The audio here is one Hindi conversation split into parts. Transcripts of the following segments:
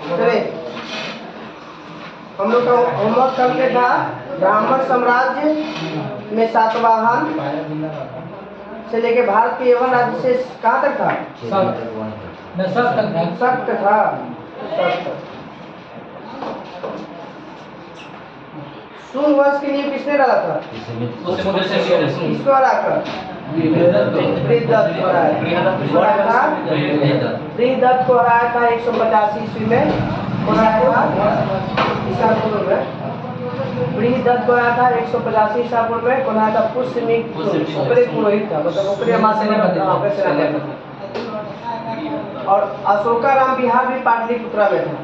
चलिए हम लोग का होमवर्क करके था ब्राह्मण साम्राज्य में सातवाहन से लेके भारत के यवन राज्य से कहाँ तक था? सख्त था। सुंग वंश की नींव किसने डाला था? किसको हराकर? बृहदत्त को हराया था 185 ईस्वी में। ईसा पूर्व में बृहदत्त को हराया था 185 ईसा पूर्व में। कौन आया था? पुष्यमित्र पुरोहित था, मतलब ओकरे सेनापति। और अशोकाराम बिहार भी पाटलिपुत्रा में था।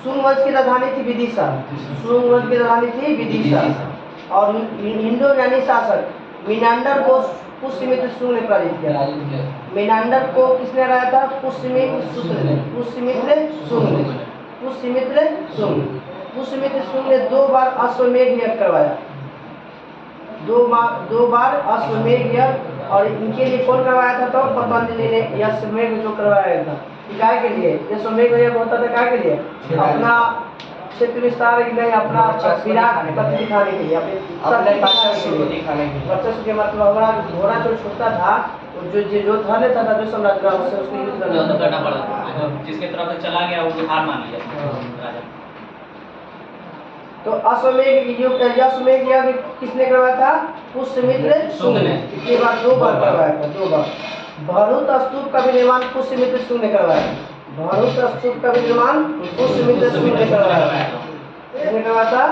सुंग वंश की राजधानी थी विदिशा। सुंग वंश की राजधानी थी विदिशा। और हिंदू यानी शासक मिनांडर को पुष्यमित्र सुंग ने पराजित किया। मिनांडर को किसने हराया था? पुष्यमित्र सुंग ने 2 बार अश्वमेध यज्ञ करवाया। 2 बार अश्वमेध यज्ञ। और इनके लिए कौन करवाया था? तो पतंजलि ने यह अश्वमेध जो करवाया था। काय के लिए ये अश्वमेध यज्ञ होता था? काय के लिए? अपना क्षेत्र विस्तार के लिए, अपना विराट पति दिखाने के लिए, अपने वर्चस्व के मतलब घोड़ा जो छोटा था जो था लेता था, जो सम्राट का उससे उसको युद्ध करना पड़ा, जिसके तरफ से चला गया वो हार मान लिया राजा। तो अश्वमेध यज्ञ किसने करवाया था? पुष्यमित्र सुंग ने। इसके बाद 2 बार करवाया था, 2 बार। भरूत स्तूप का भी निर्माण पुष्यमित्र सुंग ने करवाया। भरूत स्तूप का भी निर्माण पुष्यमित्र सुंग ने करवाया। किसने करवाया था?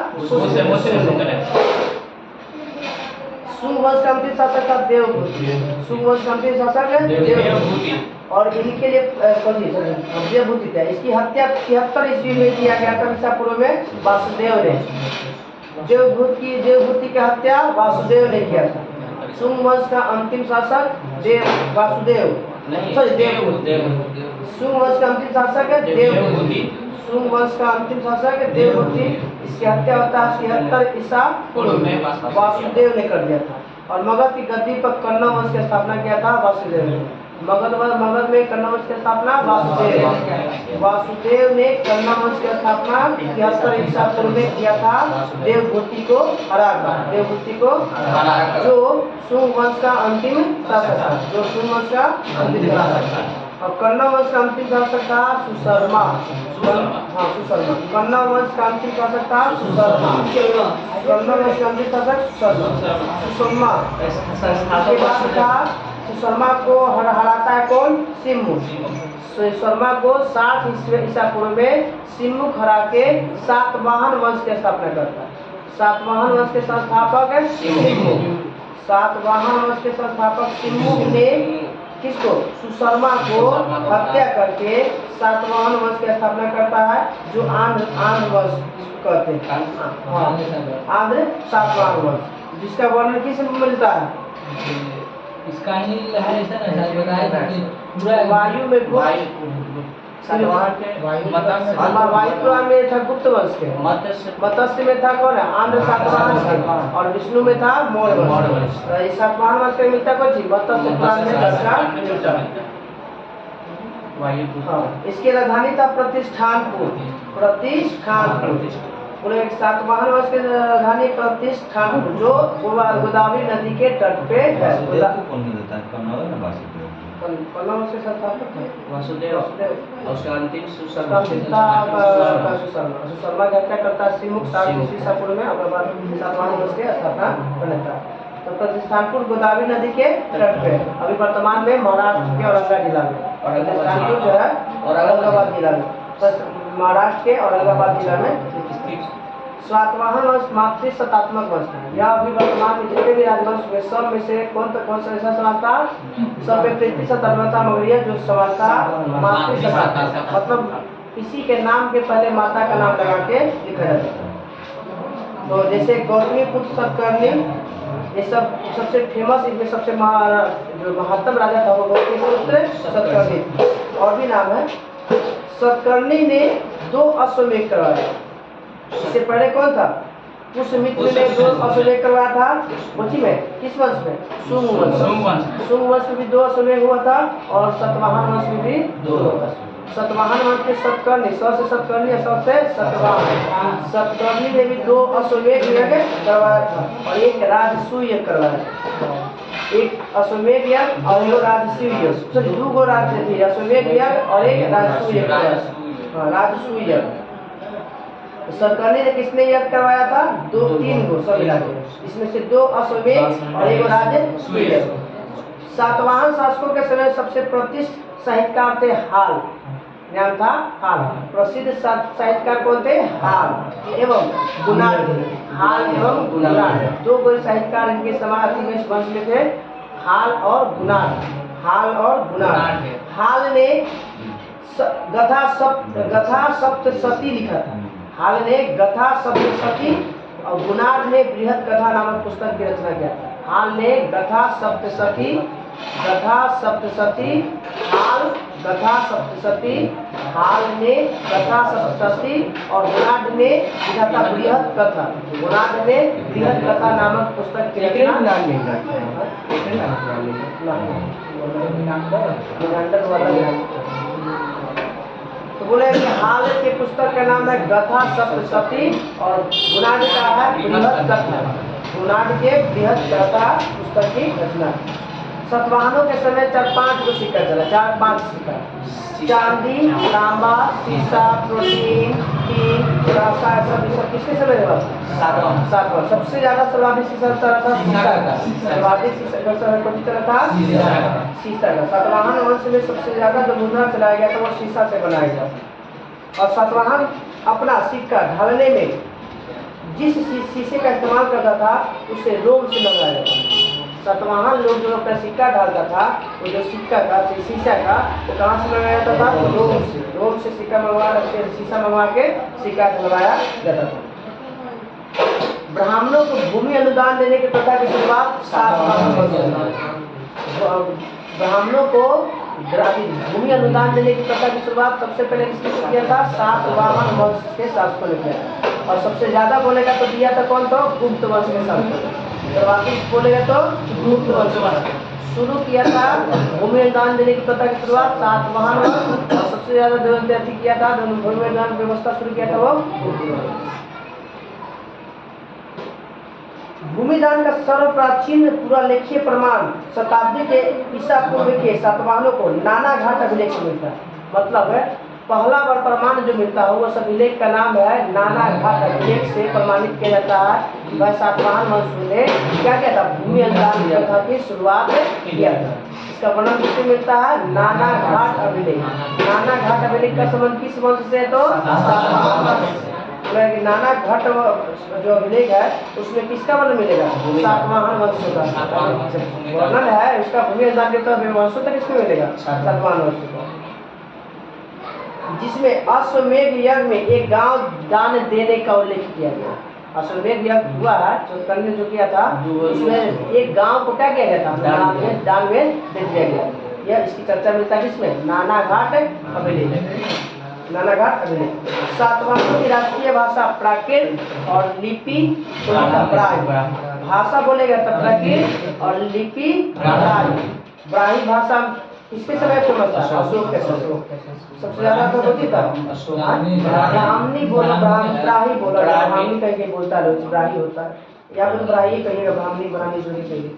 सुंग वंश का अंतिम शासक था देवभूति। सुंग वंश का अंतिम शासक देवभूति। और इनके लिए देवभूति था। इसकी हत्या 73 ईस्वी में किया गया था ईसा पूर्व में वासुदेव ने। देवभूति की हत्या वासुदेव ने किया था। सुंग वंश का अंतिम शासक देवभूति। सुंग वंश का अंतिम शासक है देवभूति। सुंग वंश का अंतिम शासक है देवभूति। इसकी हत्या होता है 73 ईसा पूर्व में वासुदेव ने कर दिया था। और मगध की गद्दी पर कन्नौ वंश की स्थापना किया था वासुदेव ने। मगध में कन्नौ वंश की स्थापना वासुदेव ने कन्नौ वंश की स्थापना 73 ईसा पूर्व में किया था। देवभूति को हराकर जो सुंग वंश का अंतिम शासक था। और कन्नौ वंश का अंतिम शासक था सुशर्मा। कन्नौ वंश का अंतिम शासक था सुशर्मा। सुशर्मा को हराता है कौन? सिम्मु। सुशर्मा को 60 ईसा पूर्व में सिम्मु हरा के सातवाहन वंश की स्थापना करता है। सातवाहन वंश के संस्थापक है सिम्मु। सातवाहन वंश के संस्थापक सिम्मु ने किसको? सुशर्मा को हत्या करके सातवाहन वंश की स्थापना करता है, जो आंध्र वंश कहते हैं। आंध्र सातवाहन वंश, जिसका वर्णन किस में मिलता है? इसका ही है ऐसा ना बताया कि पूरा वायु में वायुपुराण में था गुप्त वंश के। मत्स्य में था कौन है? आंध्र सातवाहन के। और विष्णु में था मौर्य वंश। इस सातवाहन वंश के मिलता कौन सी? मत्स्य पुराण में दर्शा मिलता है। इसकी राजधानी था प्रतिष्ठानपुर। पूरे सातवाहन वंश की राजधानी प्रतिष्ठानपुर, जो गोदावरी नदी के तट पे है। कन्नौ वंश के संस्थापक वासुदेव। उसका अंतिम सुशर्मा की हत्या करता है सिम्मु 60 ईसा पूर्व में। सातवाहन वंश की स्थापना कर लेता है। तो प्रतिष्ठानपुर गोदावरी नदी के तट पे, अभी वर्तमान में महाराष्ट्र के औरंगाबाद जिला में। प्रतिष्ठानपुर जो है औरंगाबाद जिला में, महाराष्ट्र के औरंगाबाद जिला में। सातवाहन वंश मातृसत्तात्मक वंश है। यह अभी वर्तमान में जितने भी राजवंश हुए सब में से कौन सा ऐसा समानता? सब में 33 मौर्य जो समानता मातृसत्तात्मक, मतलब किसी के नाम के पहले माता का नाम लगा के लिखा जाता है। तो जैसे गौतमी पुत्र सतकर्णी, ये सब सबसे फेमस, इनमें सबसे जो महत्तम राजा था वो गौतमी पुत्र सतकर्णी। और भी नाम है। सतकर्णी ने 2 अश्वमेध करवाए। इससे पहले कौन था? पुष्यमित्र ने 2 अश्वमेध करवाया था कोची में, किस वंश में, शुंग वंश। शुंग वंश में भी 2 अश्वमेध हुआ था और सतवाहन वंश में भी 2 हुआ था। सतवाहन वंश के सतकर्णी, 100 से सतकर्णी, 100 से सतवाहन। सतकर्णी ने भी 2 अश्वमेध यज्ञ करवाया था और एक राजसूय यज्ञ करवाया था। एक अश्वमेध यज्ञ और एक राजसूय यज्ञ, सॉरी 2 राज्य थे, अश्वमेध यज्ञ और एक राजसूय यज्ञ। हाँ, राजसूय यज्ञ। सतकर्णी ने किसने यज्ञ करवाया था, 2-3 गो सब मिला के, इसमें से 2 अश्वमेध और 1 राजसूय यज्ञ। सातवाहन शासकों के समय सबसे प्रतिष्ठित साहित्यकार थे हाल, नाम था हाल। प्रसिद्ध साहित्यकार कौन थे, हाल एवं गुणाढ्य। हाल एवं गुणाढ्य 2 बड़े साहित्यकार इनके समय अतिवेश वंश में थे, हाल और गुणाढ्य। हाल और गुणाढ्य। हाल ने गथा सप्तशती लिखा था। हाल ने गथा सप्तशती और गुणाढ्य ने बृहद कथा नामक पुस्तक की रचना किया था। हाल ने गथा सप्तशती, हाल गथा सप्तशती, हाल ने गथा सप्तशती और गुणाढ्य ने लिखा था बृहद कथा। गुणाढ्य ने बृहद कथा नामक पुस्तक की रचना। तो बोले कि हाल के पुस्तक का नाम है गथा सप्तशती और गुणाढ्य का है बृहद कथा। गुणाढ्य के बृहद कथा पुस्तक की रचना। सतवाहनों के समय 4-5 गो सिक्का चला, 4-5 सिक्का, चांदी, तांबा, सीसा, प्रोटीन, टीन, सब किसके समय हुआ? सातवाहन। सबसे ज्यादा सर्वाधिक सीसा चला था सीसा का। सर्वाधिक सीसा कौन चला था? सीसा का। सातवाहन वंश में सबसे ज्यादा जो मुद्रा चलाया गया था वो सीसा से बनाया गया था। और सातवाहन अपना सिक्का ढालने में जिस शीशे का इस्तेमाल करता था उसे रोम से मंगाया जाता था। सातवाहन लोग जो अपना सिक्का डालता था वो जो सिक्का का शीशा का वो कहाँ से मंगाया जाता था? रोम से सिक्का मंगवा शीशा मंगवा के सिक्का ढलवाया जाता था। ब्राह्मणों को भूमि अनुदान देने की प्रथा की शुरुआत सातवाहन वंश में। ब्राह्मणों को भूमि अनुदान देने की प्रथा की शुरुआत सबसे पहले किसने किया था? सातवाहन वंश के शासकों ने किया। और सबसे ज्यादा बोलेगा तो दिया था कौन? तो गुप्त वंश के शासकों ने। सर्वाधिक बोलेगा तो गुप्त वंश शुरू किया था भूमि अनुदान देने की प्रथा की शुरुआत सातवाहन वंश। और सबसे ज्यादा जो किया था भूमि अनुदान व्यवस्था शुरू किया था वो गुप्त वंश। भूमिदान का सर्वप्राचीन पुरालेखीय प्रमाण शताब्दी के ईसा पूर्व के सातवाहनों को नाना घाट अभिलेख से मिलता है। मतलब है पहला बार प्रमाण जो मिलता है वो अभिलेख का नाम है नाना घाट अभिलेख से प्रमाणित किया जाता है कि वह सातवाहन वंश ने क्या किया था? भूमि अनुदान प्रथा की शुरुआत किया था। इसका वर्णन किससे मिलता है? नाना घाट अभिलेख। नाना घाट अभिलेख का संबंध किस वंश से? तो सातवाहन वंश से। नाना घाट जो अभिलेख है उसमें किसका वर्णन मिलेगा? सातवाहन वंश का वर्णन है। उसका भूमि अनुदान के वंशों तक किसमें मिलेगा? सातवाहन वंश का। जिसमें अश्वमेध यज्ञ में एक गांव दान देने का उल्लेख किया गया। अश्वमेध यज्ञ हुआ है सतकर्णी ने जो किया था उसमें एक गांव को क्या किया गया था? दान में दे दिया गया। यह इसकी चर्चा मिलता है इसमें नाना घाट अभिलेख। नाना घाट अभिलेख। सातवाहनों की राष्ट्रीय भाषा प्राकृत और लिपि ब्राह्मी। भाषा बोलेगा तो प्राकृत और लिपि ब्राह्मी। ब्राह्मी भाषा किसके समय फेमस था? अशोक के समय सबसे ज्यादा तो होती था ब्राह्मणी बोला, ब्राह्मी बोला, ब्राह्मणी कहीं कहीं बोलता है, ब्राह्मी होता है या फिर ब्राह्मी कहिएगा, ब्राह्मणी ब्राह्मी जो भी कहिए।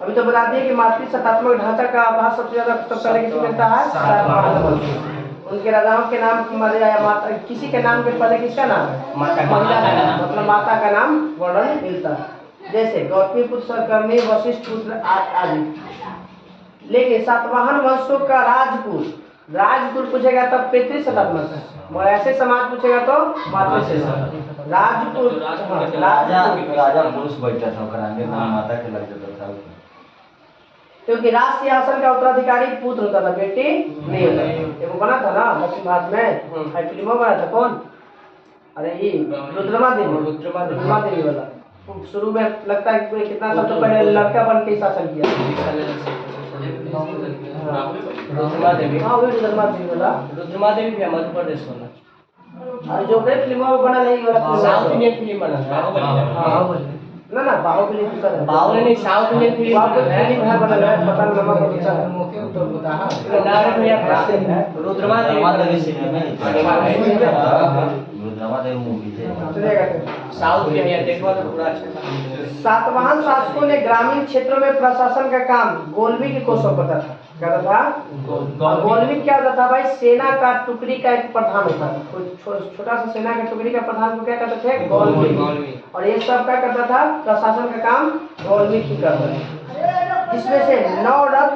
अभी तो बता दिए कि मातृ सत्तात्मक ढांचा का आभास सबसे ज्यादा सबसे पहले किसको मिलता है? सातवाहन वंश। उनके राजाओं के नाम की माता किसी के नाम के पहले किसका नाम है? महिला का नाम, मतलब माता का नाम वर्णन मिलता है। जैसे गौतमी पुत्र, सतकर्णी, वशिष्ठ पुत्र आदि। लेकिन सातवाहन वंशों का राजकुल पूछेगा तब पैतृक सत्तात्मक है और ऐसे समाज पूछेगा तो मातृ से राजकुल। राजा पुरुष बैठा था कराने में माता के लग जाता था क्योंकि राज सिंहासन का उत्तराधिकारी पुत्र होता था, बेटी नहीं होता था। वो बना था ना दक्षिण भारत में फिल्मों बना था कौन? अरे ये रुद्रमा देवी वाला। शुरू में लगता है कि कितना साल तो पहले लड़का बन के शासन किया। रुद्रमा देवी वाला। रुद्रमा देवी भी मध्य प्रदेश वाला। और जो भी फिल्मों में बनल है ये वाला फिल्म साउथ इंडियन फिल्म बना है बाहुबली बाहुबली ना ना बाहुबली दूसरा है बाहुबली नहीं south Indian film Baahubali film है बनल है पता नहीं नमक का दूसरा है मुख्य तो बता नारद भैया कैसे है रुद्रमा देवी सिटी में रुद्रमा देवी मूवी थे चलेगा साउथ इंडियन देखो तो पूरा अच्छा सातवाहन शासकों ने ग्रामीण क्षेत्रों में प्रशासन का काम गोलवी को सौंपा था। क्या था गोलवी क्या होता था भाई? सेना का टुकड़ी का एक प्रधान होता था। कोई छोटा सा सेना का टुकड़ी का प्रधान को क्या कहते थे? गोलवी। और ये सब क्या करता था? प्रशासन का काम गोलवी ही करता था। जिसमें से 9 रथ,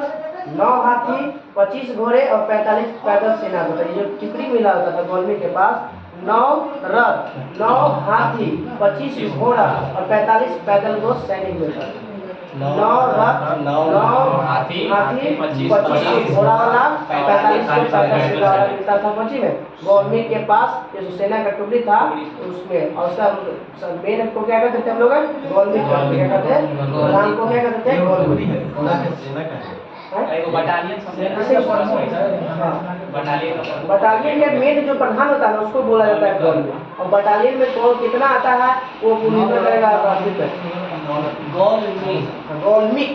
9 हाथी, 25 घोड़े और 45 पैदल सेना होता था। ये जो टुकड़ी मिला होता था गोलवी के पास, 9 रथ, 9 हाथी, 25 घोड़ा और 45 पैदल को सैनिक मिलता था। 9 रथ, 9 हाथी, 25 घोड़ा वाला, 45 को पैदल सेना वाला मिलता था फौजी में। गोलवी के पास ये जो सेना का टुकड़ी था उसमें, और सब मेन को क्या कहते थे हम लोग? गोलवी को क्या कहते थे? प्रधान को क्या कहते थे? गोलवी। एगो बटालियन बटालियन बटालियन के मेन जो प्रधान होता है उसको बोला जाता है गोलवी। और बटालियन में कौन कितना आता है वो निर्भर करेगा आदमी पे। गोलमिक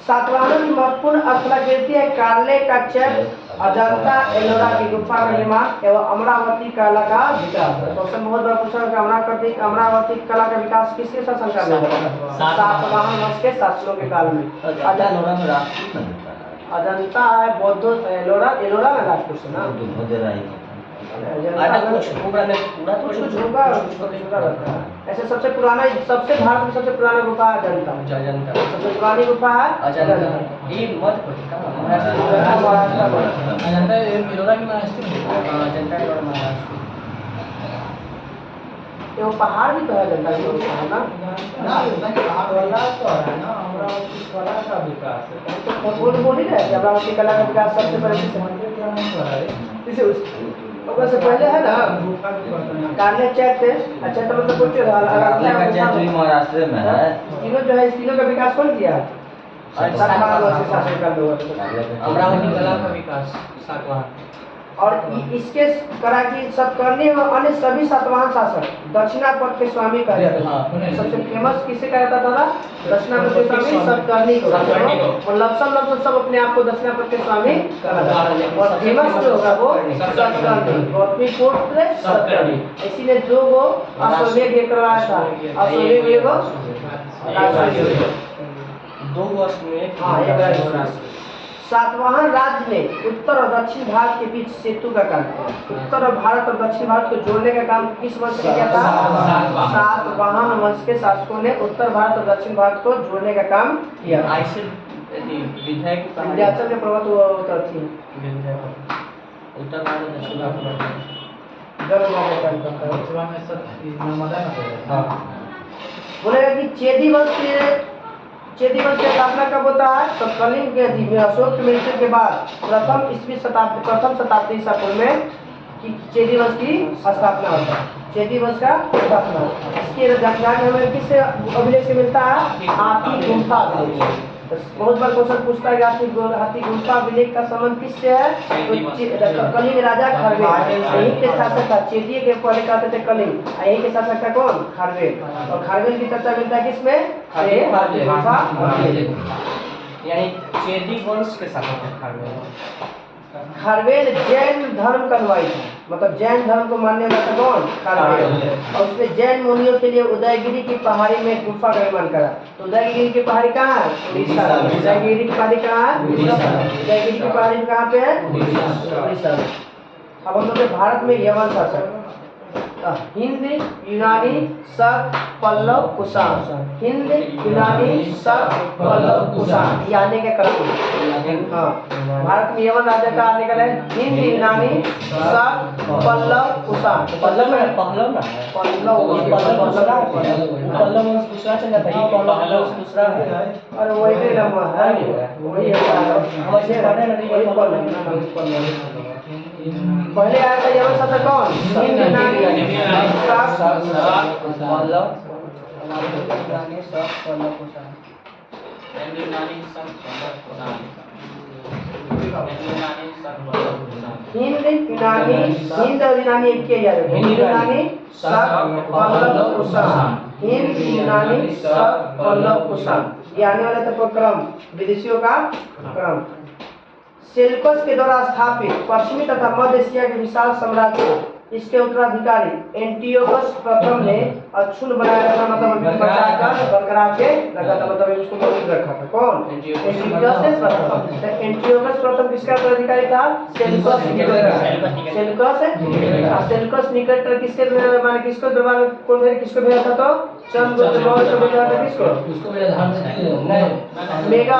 सातवाहन की महत्वपूर्ण स्थलाकृति है कार्ले का चैत्य, अजंता एलोरा की गुफा का निर्माण एवं अमरावती कला का विकास। क्वेश्चन बहुत बड़ा पूछा है कि अमरावती कला का विकास किसके शासनकाल में हुआ? सातवाहन वंश के शासकों के काल में। एलोरा में राजपूत नहीं होता है अजंता है बौद्ध, एलोरा में राजपूत से ना कुछ पूरा कुछ होगा छोटा रहता है। ऐसे सबसे पुराना, सबसे भारत में सबसे पुराना गुफा है अजंता। सबसे पुरानी गुफा है अजंता। ये मत पता महाराष्ट्र में। अजंता एलोरा की महाराष्ट्र में अजंता एलोरा महाराष्ट्र ये वो पहाड़ भी तो है अजंता के ऊपर है ना? तो बोल ही रहे कि अमरावती कला का विकास सबसे पहले से पहले है ना कार्ले चैत्य। अच्छा तो मतलब कुछ महाराष्ट्र में है। तीनों जो है, इस तीनों का विकास कौन किया? अमरावती कला का विकास सातवाहन। और इसके करा की सतकर्णी और अन्य सभी सातवाहन शासक दक्षिणापथ के स्वामी कहा जाता था। सबसे फेमस किसे कहा जाता था? दक्षिणापथ के स्वामी सतकर्णी को। और लमसम सब अपने आप को दक्षिणापथ के स्वामी कहा जाता था। और फेमस जो होगा वो सतकर्णी, गौतमीपुत्र सतकर्णी। इसीलिए 2 गो अश्वमेध ये करवाया था। अश्वमेध ये गो 2 वर्ष में सातवाहन राज्य ने उत्तर और दक्षिण भारत के बीच सेतु का काम किया। उत्तर और भारत और दक्षिण भारत को जोड़ने का काम किस वंश ने किया था? सातवाहन वंश के शासकों ने उत्तर भारत और दक्षिण भारत को जोड़ने का काम किया। विंध्याचल के पर्वत उत्तर थी उत्तर भारत और दक्षिण भारत बोलेगा कि चेदी वंश की स्थापना कब होता है? तो कलिंग के अधीन में अशोक की मृत्यु के बाद प्रथम शताब्दी ईसा पूर्व में चेदी वंश की स्थापना होता है। चेदी वंश का स्थापना इसकी जानकारी हमें किससे अभिलेख से मिलता है? हाथी गुम्फा अभिलेख। बहुत बार क्वेश्चन पूछता है कि हाथी गुम्फा अभिलेख का संबंध किससे है? तो कलिंग राजा खारवेल यही के शासक था। चेदी के पहले कहते थे कलिंग, यही के शासक था कौन? खारवेल। और खारवेल की चर्चा मिलता है किसमें? यानी चेदी वंश के शासक खारवेल जैन धर्म का अनुयायी था। मतलब जैन धर्म को मानने वाला था कौन? खारवेल। और उसने जैन मुनियों के लिए उदयगिरी की पहाड़ी में गुफा का निर्माण करा। तो उदयगिरी की पहाड़ी कहाँ है? उड़ीसा। उदयगिरी की पहाड़ी कहाँ है? उदयगिरी की पहाड़ी कहाँ पे है? उड़ीसा। अब हम लोग भारत में यवन शासक हिंद, यूनानी, शक, पल्लव, कुषाण। हिंद, यूनानी, शक, पल्लव, कुषाण ये आने के क्रम। हाँ, भारत में यवन राजा का आने का है हिंद, यूनानी, शक, पल्लव, कुषाण। पल्लव दूसरा है। और वही नंबर है, वही पहले आया था यवन शासक कौन? हिंद, यूनानी, यूनानी सब पहला कुशाण यूनानी सब कुशाण यूनानी सब कुशाण हिंद यूनानी हिंद और यूनानी एक ही याद रखो हिंद यूनानी सब पल्लव कुशाण हिंद यूनानी सब पल्लव कुशाण ये आने वाला था क्रम विदेशियों का क्रम सेल्युकस के द्वारा स्थापित पश्चिमी तथा मध्य एशिया के विशाल साम्राज्य इसके उत्तराधिकारी एंटियोकस प्रथम ने अक्षुण बनाया था मतलब बरकरार के रखा था मतलब उसको मौजूद रखा था कौन एंटियोकस प्रथम एंटियोकस प्रथम किसका उत्तराधिकारी था सेल्युकस निकेटर किसके माने किसको दरबार में कौन किसको भेजा था तो चंद्रगुप्त मौर्य को भेजा था किसको उसको मेरा ध्यान से मेगा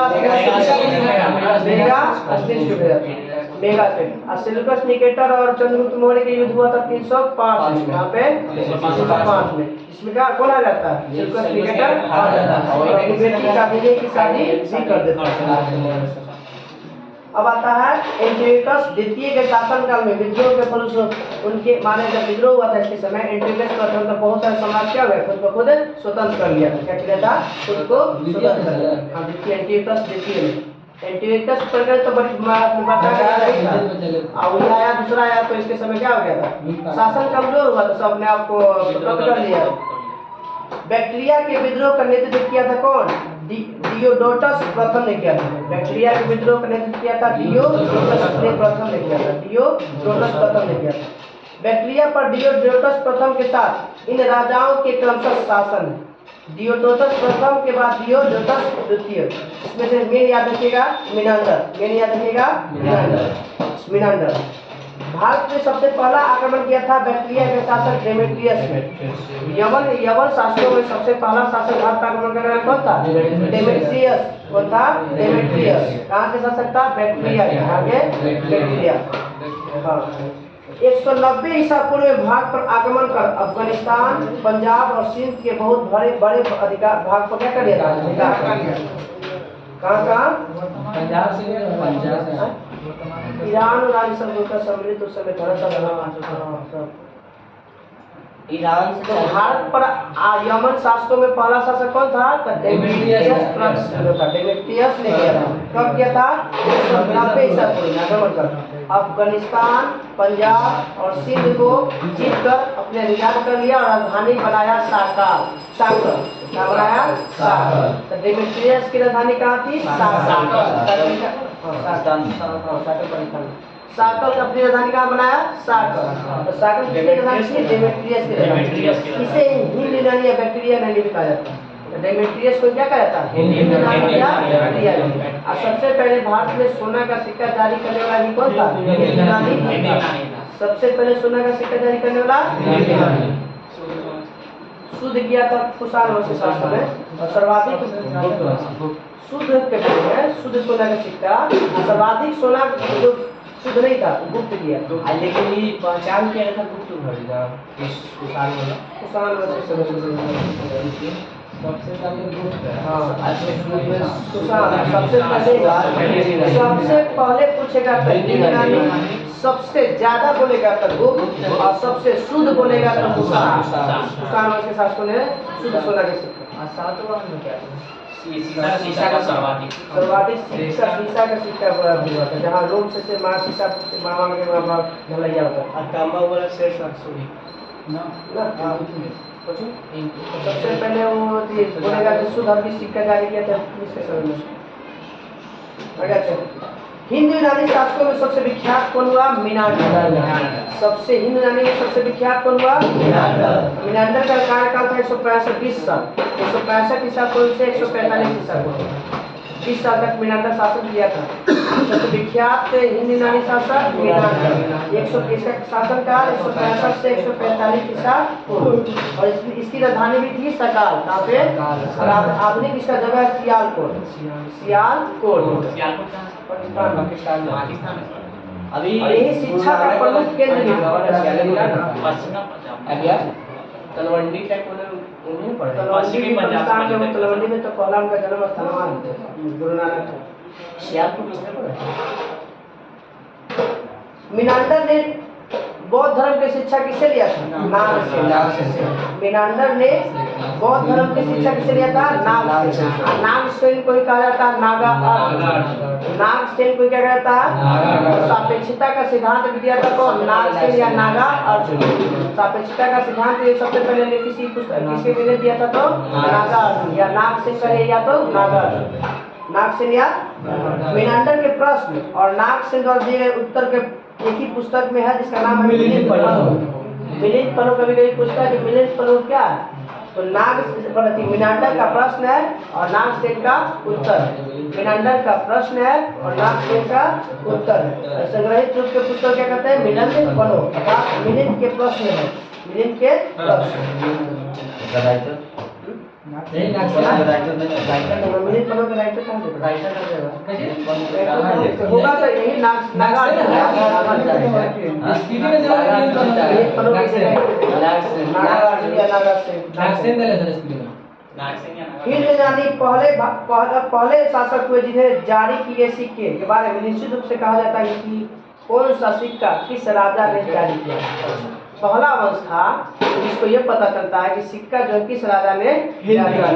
अस्तित्व को भेजा था मेगा से सेल्युकस निकेटर और चंद्रगुप्त मौर्य के युद्ध हुआ था 305 में यहाँ पे 305 में इसमें क्या कौन आ जाता है सेल्युकस निकेटर और अपनी बेटी का विजय की शादी भी कर देता है। अब आता है एंटियोकस द्वितीय के शासनकाल में विद्रोह के फलस्वरूप उनके माने जब विद्रोह हुआ था इसके समय एंटियोकस प्रथम तो बहुत सारे सम्राट क्या हुए खुद को खुद स्वतंत्र कर लिया था क्या किया था खुद को स्वतंत्र कर लिया हाँ द्वितीय एंटियोकस द्वितीय में एंटियोकस प्रकार तो बड़ी बता और ये आया दूसरा आया तो इसके समय क्या हो गया था शासन कमजोर हुआ तो सब ने आपको स्वतंत्र कर लिया। बैक्टीरिया के विद्रोह का नेतृत्व किया था कौन डियोडोटस प्रथम ने किया था बैक्टीरिया के विद्रोह का नेतृत्व किया था डियोडोटस प्रथम ने किया था डियोडोटस प्रथम ने किया था। बैक्टीरिया पर डियोडोटस प्रथम के साथ इन राजाओं के क्रमशः शासन डियोडोटस प्रथम के बाद डियोडोटस द्वितीय इसमें से मेन याद रखिएगा मिनांडर भारत में सबसे पहला आक्रमण किया था बैक्टीरिया के शासक डेमेट्रियस ने यवन शासकों में सबसे पहला शासक भारत का आक्रमण करने वाला कौन था डेमेट्रियस कहाँ के शासक था बैक्टीरिया के आगे बैक्टीरिया 190 ईसा पूर्व में भारत पर आक्रमण कर अफगानिस्तान पंजाब और सिंध के बहुत बड़े अधिकार भाग पर क्या कर लिया था कहाँ पंजाब से ईरान और आदि सब का सम्मिलित उस समय थोड़ा सा ईरान से तो भारत पर यमन शासकों में पहला शासक कौन था डेमेट्रियस ने किया था कब किया था 190 ईसा पूर्व में आक्रमण कर अफगानिस्तान पंजाब और सिंध को जीतकर अपने अधिकार कर लिया और राजधानी बनाया साकर क्या बनाया साकर तो डेमेट्रियस की राजधानी कहाँ थी साकर अपनी राजधानी कहाँ बनाया साकर तो साकर किसकी राजधानी थी डेमेट्रियस की राजधानी इसे हिंद यूनानी या बैक्टीरिया नहीं कहा जाता डेमेट्रियस को क्या कहता है हिंद यूनानी या बैक्टीरिया और सबसे पहले भारत में सोना का सिक्का जारी करने वाला ही कौन था हिंद यूनानी सबसे पहले सोना का सिक्का जारी करने वाला शुद्ध किया था कुशाण वंश शासक में और सर्वाधिक शुद्ध के शुद्ध सोना का सिक्का सर्वाधिक सोना शुद्ध नहीं था गुप्त किया लेकिन ये पहचान किया था गुप्त कुशाण सबसे पहले गुप्त सबसे पहले पूछेगा सबसे ज्यादा बोलेगा तो गुप्त और सबसे शुद्ध बोलेगा तो कुशाण वंश के शासकों ने शुद्ध सोना के सिक्का सातवां में क्या शीशा का सर्वाधिक शीशा का सिक्का बड़ा हुआ था जहाँ लोग से मार शीशा से मामा के मामा ढलैया होता और तांबा वाला शेर सॉरी ना सबसे पहले वो बोलेगा कि शुद्ध अरबी सिक्का जारी किया था इसके समय में हिंदू यूनानी शासकों में सबसे विख्यात कौन हुआ मिनांडर सबसे हिंदू यूनानी में सबसे विख्यात कौन हुआ मिनांडर का कार्यकाल था 165 साल 165 ईसा पूर्व से 145 ईसा पूर्व 20 साल तक मिनांडर शासन किया था सबसे विख्यात हिंदू यूनानी शासक मिनांडर 120 का शासनकाल 165 से 145 ईसा पूर्व और इसकी राजधानी भी थी सकाल कहाँ पे आधुनिक इसका जगह सियालकोट पाकिस्तान में अभी यही शिक्षा का प्रमुख केंद्र भी तलवंडी टाइप उन्हें पढ़ा तलवंडी में तो पहला उनका जन्म स्थान वहाँ गुरु नानक सियालकोट में पढ़ा मिनांडर ने बौद्ध धर्म की शिक्षा किससे लिया था नाग से मिनांडर ने बौद्ध धर्म की शिक्षा किसे दिया था? नागसेन। और नागसेन को ही कहा जाता है नागा अर्जुन। नागसेन को क्या कहता है? सापेक्षता का सिद्धांत भी दिया था कौन? नागसेन या नागा अर्जुन। सापेक्षता का सिद्धांत ये सबसे पहले किसी पुस्तक किसके मैंने दिया था? तो नागा अर्जुन या नागसेन कहे या तो नागा अर्जुन। नागसेन या मीनांडर के प्रश्न और नागसेन द्वारा दिए गए उत्तर के एक ही पुस्तक में है जिसका नाम है मिलिंद पर्व। मिलिंद पर्व कभी कभी पूछता है कि मिलिंद पर्व क्या है? तो मीनांडर का प्रश्न है और नागसेन का उत्तर है। मीनांडर का प्रश्न है और नागसेन का उत्तर है। संग्रहित रूप के पुस्तक क्या कहते हैं? मिलिंद पर्व अर्थात मिलिंद के प्रश्न है। मिलिंद के प्रश्न नहीं नागसेन मिलिंद पर्व का राइटर कहाँ है? राइटर होगा तो यही नागा स्पीडी में जरा मिलिंद पर्व किसे नागा अर्जुन या नागसेन? नागसेन दले सर स्पीडी में हिंद यानी पहले शासक हुए जिन्हें जारी किए सिक्के के बारे में निश्चित रूप से कहा जाता है कि कौन सा सिक्का किस राजा ने जारी किया। पहला वंश था जिसको ये पता चलता है कि सिक्का जो है किस राजा ने जारी किया।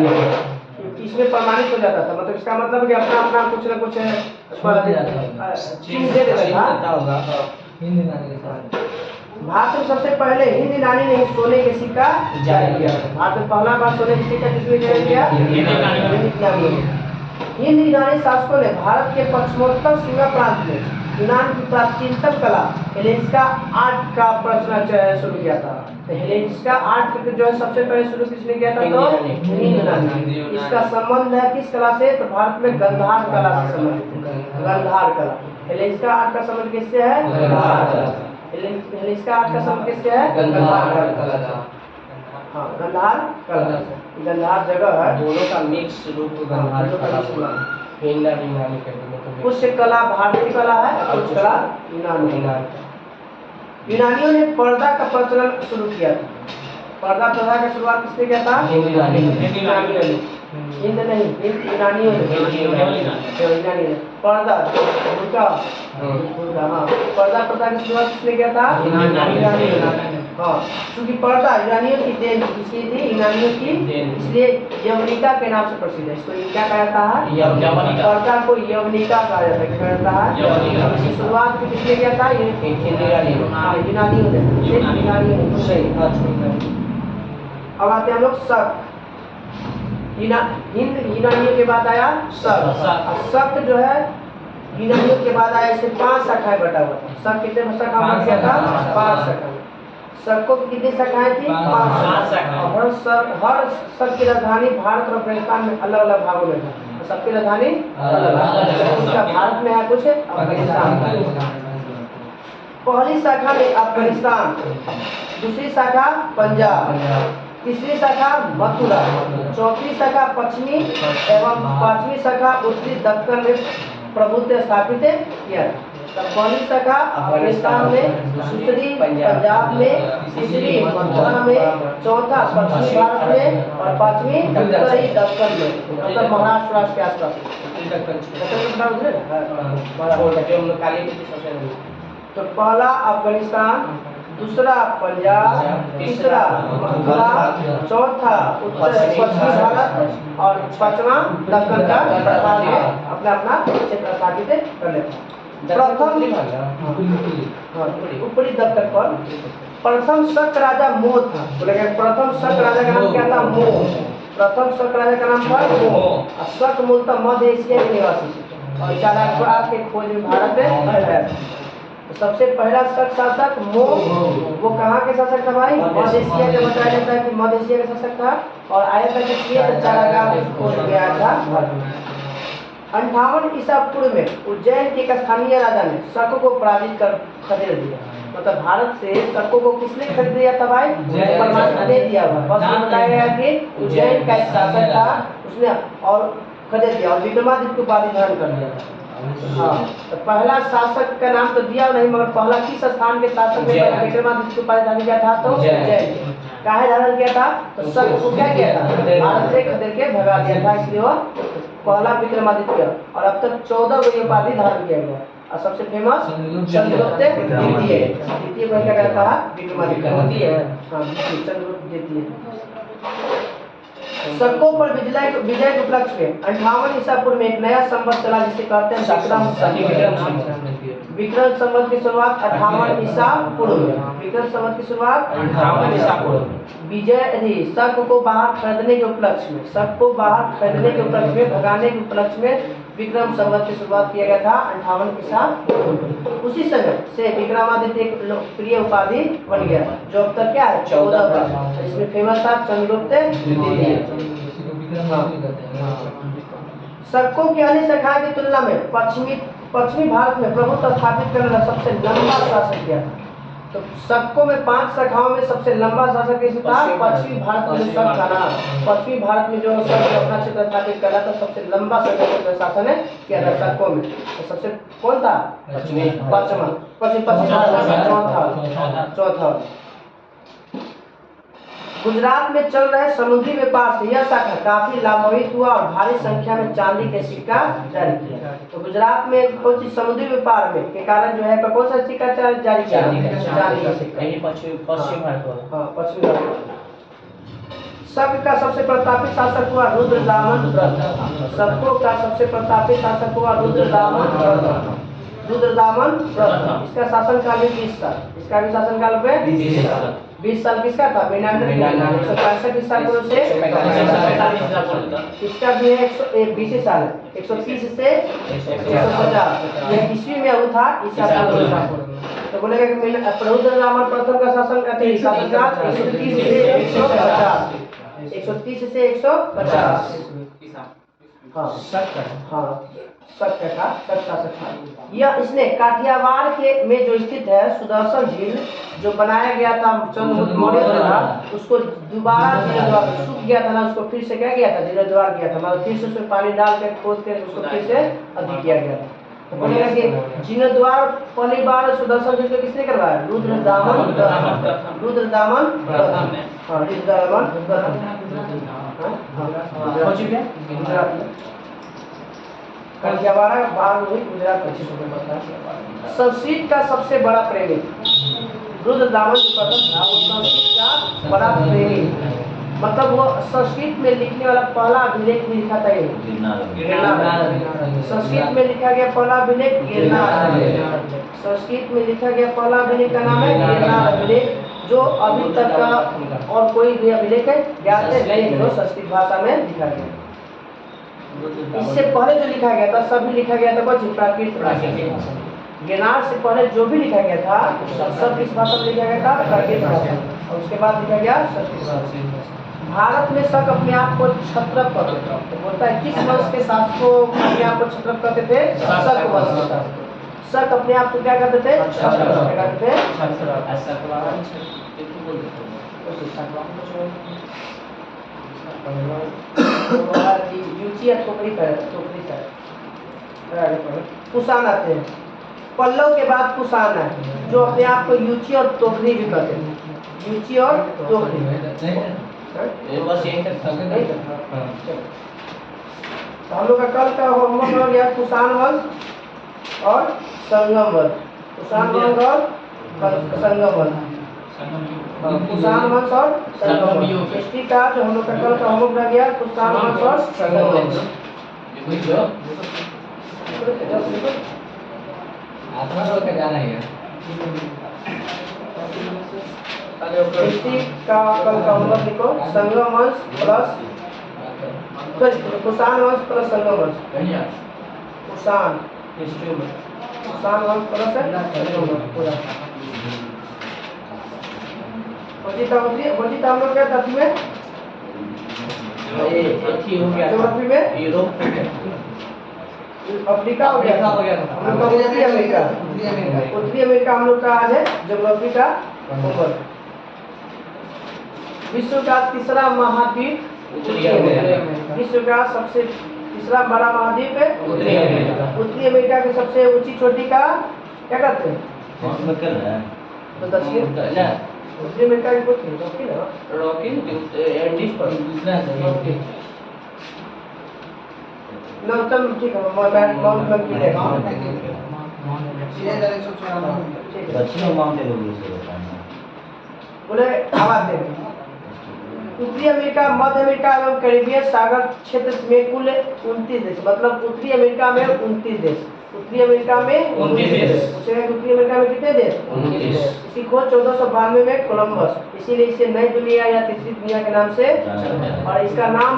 इसमें प्रमाणित हो जाता था, मतलब इसका मतलब है कि अपना अपना कुछ न कुछ चिन्ह दे देता था। हिंदी नाम के साथ भारत में सबसे पहले हिंद नानी ने सोने के सिक्का जारी किया। भारत में पहला बार सोने के सिक्का किसने जारी किया? हिंद यूनानी शासकों ने भारत के पश्चिमोत्तर सीमा प्रांत में यूनान की प्राचीनतम कला हेलेनिस्टिक आर्ट का प्रचलन शुरू किया था। तो हेलेनिस्टिक आर्ट जो है सबसे पहले शुरू किसने किया था? तो हिंद यूनानी। इसका संबंध है किस कला से? तो भारत में गंधार कला से संबंधित है। गंधार कला हेलेनिस्टिक आर्ट का संबंध किससे है? हेलेनिस्टिक आर्ट का संबंध किससे है? गंधार कला। हाँ, गंधार कला। गंधार जगह है, दोनों का मिक्स रूप गंधार कला हिंद और यूनानी कहते हैं। कुछ कला भारतीय कला है, कुछ कला यूनानी। यूनानियों ने पर्दा का प्रचलन शुरू किया था। पर्दा प्रथा की शुरुआत किसने किया था? हिंद नहीं, हिंद यूनानियों ने पर्दा हाँ पर्दा प्रथा की शुरुआत किसने किया था? यूनानियों। हाँ, क्योंकि पर्दा यूनानियों की देन किसकी थी? यूनानियों की, इसलिए यवनिका के नाम से प्रसिद्ध है। इसको क्या कहा जाता है? पर्दा को यवनिका कहा जाता है। क्या कहता है? इसकी शुरुआत किसने किया था? यूनानियों ने। अब आते हैं हम लोग शक। हिंद यूनानियों के बाद आया शक। शक जो है यूनानियों के बाद आया, इसे 5 शाखाएं बटा हुआ था। शक कितने शाखा बन गया था? 5 शाखा। शक को कितनी शाखाएं थी? 5 शाखा। हर शक की राजधानी भारत और अफगानिस्तान में अलग अलग भागों में था। सबकी राजधानी अलग भारत में है, कुछ अफगानिस्तान में। पहली शाखा में अफगानिस्तान, दूसरी शाखा पंजाब, तीसरी शाखा मथुरा, चौथी शाखा पश्चिमी एवं 5वीं शाखा उत्तरी दक्कन में प्रभुत्व स्थापित किया। पहली शाखा अफगानिस्तान में, दूसरी पंजाब में, तीसरी मथुरा में, चौथा पश्चिमी भारत में और 5वीं उत्तरी दक्कन में, मतलब महाराष्ट्र राज्य के आसपास। तो पहला अफगानिस्तान, दूसरा पंजाब, तीसरा मथुरा, चौथा उत्तर पश्चिमी भारत और 5वां दक्कन का प्रभाव में अपना अपना क्षेत्र स्थापित कर लेता। प्रथम ऊपरी दक्कन पर प्रथम शक राजा मोह था। प्रथम शक राजा का नाम क्या था? मोह। प्रथम शक राजा का नाम था मोह। शक मूलतः मध्य एशिया के निवासी थे और चाणक्य के खोज में भारत में आया। सबसे पहला शक शासक मोह, वो कहाँ के शासक था भाई? मध्य एशिया के। बताया जाता है कि मध्य एशिया का शासक था और आया था किसलिए? तो चाणक्य खोज में आया था। 58 ईसा पूर्व में उज्जैन के एक स्थानीय राजा ने शक को पराजित कर खदेड़ दिया। मतलब भारत से शकों को किसने खरीद दिया था भाई? परमात्मा ने दिया। बस बताया गया कि उज्जैन का एक शासक था, उसने और खदेड़ दिया और विक्रमादित्य को उपाधि धारण कर दिया था। हाँ, तो पहला शासक का नाम तो दिया नहीं, मगर पहला किस स्थान के शासक ने विक्रमादित्य को उपाधि धारण किया था? तो उज्जैन। काहे धारण किया था? तो शक को क्या किया था? भारत से खदेड़ के भगा दिया था, इसलिए वो पहला विक्रमादित्य। और अब तक 14 को उपाधि धारण किया गया और सबसे फेमस चंद्रगुप्त द्वितीय को क्या कहता है? विक्रमादित्य। हाँ, चंद्रगुप्त द्वितीय। शकों पर विजय विजय के उपलक्ष्य में 58 ईसा पूर्व में एक नया संवत चला जिसे कहते हैं विक्रम संवत की शुरुआत 58 ईसा पूर्व में। विक्रम संवत की शुरुआत 58 ईसा पूर्व। विजय शक को बाहर खरीदने के उपलक्ष्य में, शक को बाहर खरीदने के उपलक्ष्य में, भगाने के उपलक्ष्य में विक्रम संवत की शुरुआत किया गया था 58 ईसा पूर्व। उसी समय से विक्रमादित्य एक लोकप्रिय उपाधि बन गया जो अब तक क्या है 14 वर्ष। इसमें फेमस था चंद्रगुप्त द्वितीय। शकों की अन्य शाखा की तुलना में पश्चिमी भारत में प्रभुत्व स्थापित करने वाला सबसे लंबा शासक किया था। तो शकों में 5 शाखाओं में सबसे लंबा शासक किसी था? पश्चिमी भारत में शक था ना, पश्चिमी भारत में जो शक अपना क्षेत्र स्थापित करा था सबसे लंबा शासन किया था शकों में। तो सबसे कौन था? पश्चिमी चौथा। गुजरात में चल रहे समुद्री व्यापार से यह शाखा काफी लाभान्वित हुआ और भारी संख्या में चांदी के सिक्का जारी किया। तो गुजरात में कौन सी समुद्री व्यापार में के कारण जो है कौन सा सिक्का जारी किया? चांदी का सिक्का। पश्चिम भारत। हाँ, पश्चिमी भारत। शक का सबसे प्रतापी शासक हुआ रुद्रदामन व्रत। शकों का सबसे प्रतापी शासक हुआ रुद्रदामन व्रत। इसका शासनकाल भी 20 साल। इसका भी शासनकाल पे 20 साल किसका था? 165 ईसा पूर्व से। इसका भी है 120 साल है, 130 से 150। यह ईस्वी में वो था ईसा पूर्व। तो बोलेगा कि रुद्रदामन प्रथम का शासन कहते हैं शासनकाल 130 से 150। 130 से 150। हाँ शक शासक था। यह इसने काठियावाड़ के में जो स्थित है सुदर्शन झील जो बनाया गया था चंद्रगुप्त मौर्य द्वारा, उसको दोबारा जीर्णोद्धार सूख गया था ना, उसको फिर से क्या किया था? जीर्णोद्धार किया था। मतलब फिर से उसमें पानी डाल के खोद के उसको फिर से अधिक किया गया था। तो बोलेगा कि जीर्णोद्धार पहली बार सुदर्शन झील को किसने करवाया? रुद्रदामन काठियावाड़ भाग हुई गुजरात पश्चिम। संस्कृत का सबसे बड़ा प्रेमी रुद्रदामन जो प्रथम था वो संस्कृत का बड़ा प्रेमी, मतलब वो संस्कृत में लिखने वाला पहला अभिलेख भी लिखा था। संस्कृत में लिखा गया पहला अभिलेख गिरनार। संस्कृत में लिखा गया पहला अभिलेख का नाम है गिरनार अभिलेख, जो अभी तक का और कोई भी अभिलेख है ज्ञात नहीं जो संस्कृत भाषा में लिखा गया। इससे पहले जो लिखा गया था सभी लिखा गया था प्राकृत भाषा। गिरनार से पहले जो भी लिखा गया था सब किस भाषा में लिखा गया था? प्राकृत भाषा। और उसके बाद लिखा गया संस्कृत भाषा। भारत में शक अपने आप को क्षत्रप करते थे। तो बोलता है किस वंश के शासकों अपने आप को क्षत्रप करते थे? शक वंश के शासक। शक अपने आप को क्या करते थे? क्षत्रप करते थे। कुषाण आते हैं, पल्लव के बाद कुषाण है जो अपने आप को यूची और तोकरी भी कहते हैं। यूची और तोकरी तो हम लोग का कल का होमवर्क हो गया कुषाण वंश और संगम वंश। कुषाण वंश और संगम वंश। कुषाण वंश और संगम वंश। हिस्ट्री का जो हम लोग का कल का होमवर्क रह गया कुषाण वंश और संगम वंश। हिस्ट्री का कल का होमवर्क लिखो संगम वंश प्लस कुषाण वंश प्लस संगम वंश। कुषाण वंश प्लस संगम वंश पूरा। वंचिता हम लोग क्या था में ज्योग्राफी में यूरोप अफ्रीका हो गया हम लोग का उत्तरी अमेरिका हम लोग का आज है ज्योग्राफी का होमवर्क। विश्व का तीसरा महाद्वीप विश्व का सबसे तीसरा बड़ा महाद्वीप है उत्तरी अमेरिका की सबसे ऊंची चोटी का क्या कहते हैं? तो दक्षिण उत्तरी अमेरिका की कुछ रॉकी एंडीज पर नॉर्थन ठीक है माउंट मैककिन है। दक्षिण माउंट एवरेस्ट से बताना बोले आवाज दे उत्तरी अमेरिका, मध्य अमेरिका एवं कैरिबियन सागर क्षेत्र में कुल 29 देश, मतलब उत्तरी अमेरिका में 29 देश, उत्तरी अमेरिका में 29 देश। पूछेगा कि उत्तरी अमेरिका में कितने देश? 29 देश। इसकी खोज 1492 में कोलंबस, इसीलिए इसे नई दुनिया या तीसरी दुनिया के नाम से, और इसका नाम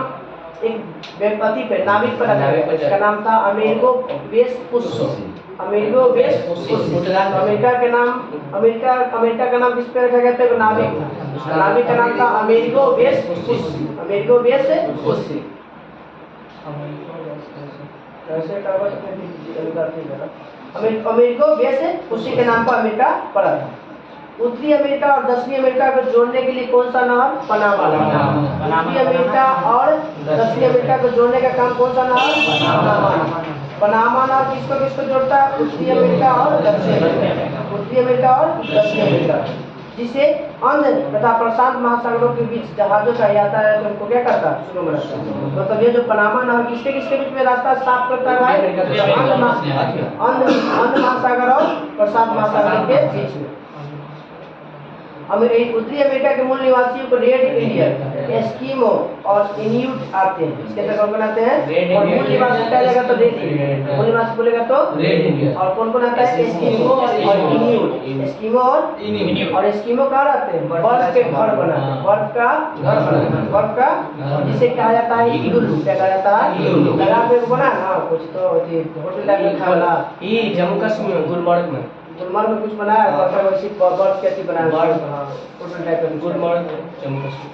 एक व्यक्ति पे, नाविक पर रखा गया। इसका नाम था Amerigo Vespucci, Amerigo Vespucci. America के नाम, अमेरिका का नाम किस पे रखा गया था? नाविक था, नाविक का नाम था अमेरिगो वेस्पुसी, अमेरिगो वेस्पुसी। ऐसे का बस अमेरिको वेस्पुसी के नाम पर अमेरिका पड़ा था। उत्तरी अमेरिका और दक्षिणी अमेरिका को जोड़ने के लिए कौन सा नहर? पनामा नहर। उत्तरी अमेरिका और दक्षिणी अमेरिका को जोड़ने का काम कौन सा नहर? पनामा नहर किसको किसको जोड़ता है? उत्तरी अमेरिका और दक्षिणी अमेरिका, उत्तरी अमेरिका और दक्षिणी अमेरिका, जिसे अंध तथा प्रशांत महासागरों के बीच जहाजों का यातायात उनको क्या करता है? सुगम रखता है। मतलब ये जो पनामा नहर किसके किसके बीच में रास्ता साफ करता है भाई? अंध महासागर और प्रशांत महासागर के बीच में। उत्तरी अमेरिका के मूल निवासियों को रेड इंडियन, एस्किमो और इन्यूट आते हैं, इसके अंदर कौन आते हैं? और मूल निवासी कहेगा तो रेड इंडियन, मूल निवासी बोलेगा तो रेड इंडियन। और कौन कौन आता है? एस्किमो और इन्यूट, एस्किमो और इन्यूट। और एस्किमो कहाँ रहते हैं? बर्फ के घर बनाते हैं, बर्फ का घर बनाते हैं, बर्फ का, जिसे कहा जाता है इग्लू। क्या कहा जाता है? इग्लू। लगा पे बना ना कुछ तो होटल टाइप में खाना वाला, ये जम्मू कश्मीर गुलमर्ग में, गुलमर्ग में कुछ बनाया है, बर्फ कैसी बनाया है, होटल टाइप में गुलमर्ग जम्मू कश्मीर।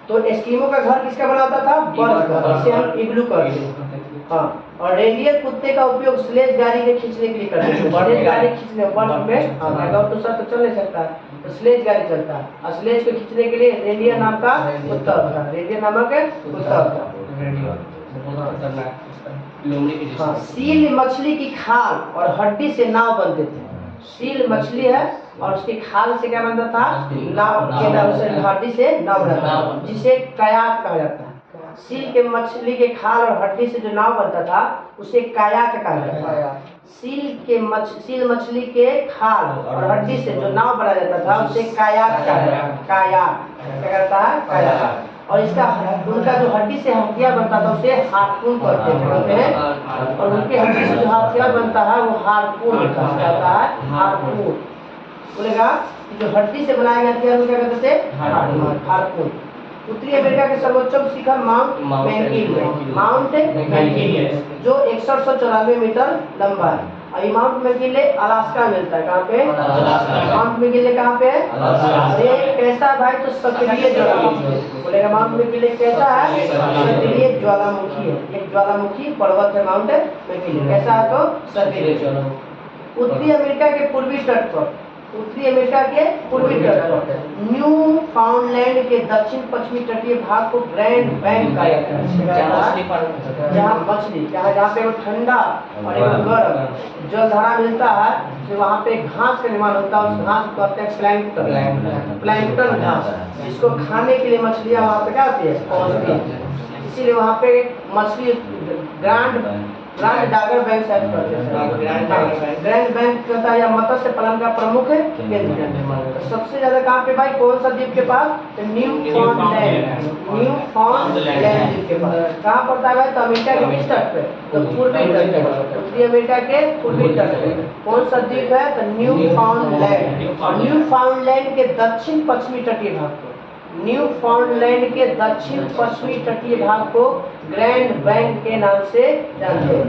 तो एस्किमो का घर किसका बना होता था? बर्फ का, जिसे हम इग्लू कहते हैं। हाँ, और रेडियर कुत्ते का उपयोग स्लेज गाड़ी के खींचने के लिए करते हैं। स्लेज गाड़ी खींचने बर्फ में, हाँ तो सर तो चल नहीं सकता है, तो स्लेज गाड़ी चलता है, और स्लेज को खींचने के लिए रेडियर नाम का कुत्ता होता है, रेडियर नामक कुत्ता होता है। हाँ, सील मछली की खाल और हड्डी से नाव बनते थे। सील मछली है और उसकी खाल से क्या बनता था? नाव के नाम से, हड्डी से नाव बनता था, जिसे कयाक कहा जाता है। सील के मछली के खाल और हड्डी से जो नाव बनता था उसे कायाक कहा जाता है। सील मछली के खाल और हड्डी से जो नाव बनाया जाता था उसे कायाक कहा जाता है। कायाक क्या करता है? कायाक। और इसका उनका जो हड्डी से हथियार बनता था उसे हार्पून कहते हैं, और उनके हड्डी से जो हथियार बनता है वो हार्पून होता है। हार्पून बोलेगा जो हड्डी से बनाया गया हथियार क्या कहते थे? हार्पून। उत्तरी अमेरिका के सर्वोच्च शिखर माउंट मैकिन्ले, माउंट मैकिन्ले जो 6194 मीटर लंबा है, और ये माउंट मैकिन्ले अलास्का मिलता है। कहाँ पे? माउंट मैकिन्ले कहाँ पे है? ये कैसा है भाई? तो सक्रिय ज्वालामुखी बोलेगा। माउंट मैकिन्ले कैसा है? सक्रिय ज्वालामुखी है, एक ज्वालामुखी पर्वत है माउंट मैकिन्ले। कैसा है? तो सक्रिय ज्वालामुखी। उत्तरी अमेरिका के पूर्वी तट पर, उत्तरी अमेरिका के पूर्वी तट पर न्यू फाउंडलैंड के दक्षिण पश्चिमी तटीय भाग को ग्रैंड बैंक कहा जाता है, जहाँ मछली, जहाँ पे वो ठंडा और एक गर्म जलधारा मिलता है, तो वहाँ पे घास का निर्माण होता है। उस घास को कहते हैं प्लैंकटन, प्लैंकटन घास, जिसको खाने के लिए मछलियाँ वहाँ पे क्या होती है? पहुँचती है। इसीलिए वहाँ पे मछली ग्रैंड डागर बैंक शायद कहते हैं, ग्रैंड बैंक कहता है, या मत्स्य पालन का प्रमुख केंद्र है। तो सबसे ज्यादा कहाँ पे भाई? कौन सा द्वीप के पास? न्यू फाउंडलैंड, न्यू फाउंडलैंड द्वीप के पास। कहाँ पड़ता है भाई? तो अमेरिका के किस तट पे? तो पूर्वी तट पे, उत्तरी अमेरिका के पूर्वी तट पे कौन सा द्वीप है? तो न्यू फाउंडलैंड। और न्यू फाउंडलैंड के दक्षिण पश्चिमी तटीय भाग को, न्यू फाउंडलैंड के दक्षिण पश्चिमी तटीय भाग को ग्रैंड बैंक के नाम से जानते हैं।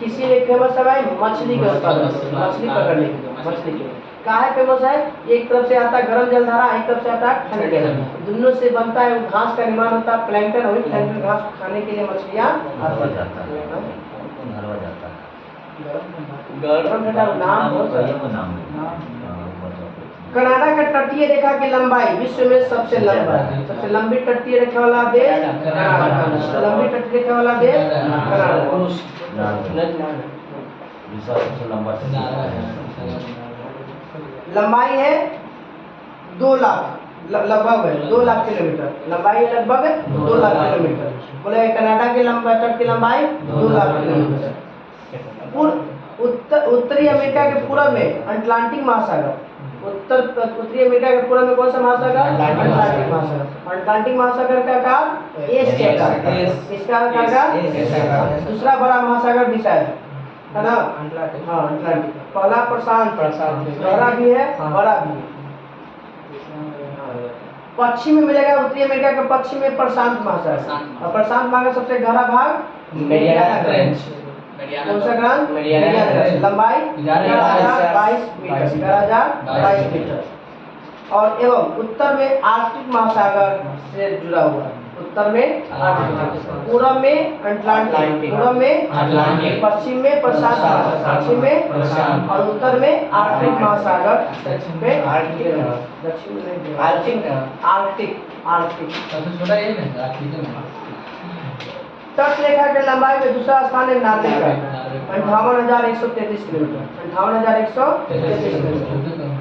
किसी लिए फेमस है भाई? मछली के उत्पादन, मछली पकड़ने के लिए, मछली के काहे फेमस है? एक तरफ से आता है गर्म जलधारा, एक तरफ से आता है ठंडी जलधारा, दोनों से बनता है घास का निर्माण होता है, प्लैंकटन। वही प्लैंकटन घास खाने के लिए मछलियाँ नाम। कनाडा का तटीय रेखा की लंबाई विश्व में सबसे लंबा है। सबसे लंबी तटीय रेखा वाला देश कनाडा। लंबी तटीय रेखा वाला देश लंबाई है 2 लाख, लगभग है 2 लाख किलोमीटर लंबाई है, लगभग 2 लाख किलोमीटर। बोले कनाडा की तट की लंबाई 2 लाख किलोमीटर। उत्तरी अमेरिका के पूर्व में अटलांटिक महासागर, उत्तरी अमेरिका के पूर्व में कौन सा महासागर? अटलांटिक महासागर। अटलांटिक महासागर का आकार एस के आकार, इसका आकार दूसरा बड़ा महासागर भी शायद है ना? हाँ, अटलांटिक। पहला प्रशांत, गहरा भी है, बड़ा भी है। पश्चिम में मिलेगा उत्तरी अमेरिका के पश्चिम में प्रशांत महासागर, और प्रशांत महासागर सबसे गहरा भाग मेरियाना ट्रेंच। कौन सा ग्रांड? Mariana trench. लंबाई 11,022 मीटर, 11,022 मीटर। और एवं उत्तर में आर्कटिक महासागर से जुड़ा हुआ है। उत्तर में आर्कटिक, पूर्व में अटलांटिक, पूर्व में अटलांटिक, पश्चिम में प्रशांत महासागर, पश्चिम में प्रशांत, और उत्तर में आर्कटिक महासागर, दक्षिण में आर्कटिक, दक्षिण में आर्कटिक, आर्कटिक, आर्कटिक। सबसे छोटा ये है आर्कटिक में। तट रेखा के लंबाई में दूसरा स्थान है नार्वे का, 58,133 किलोमीटर, 58,133 किलोमीटर।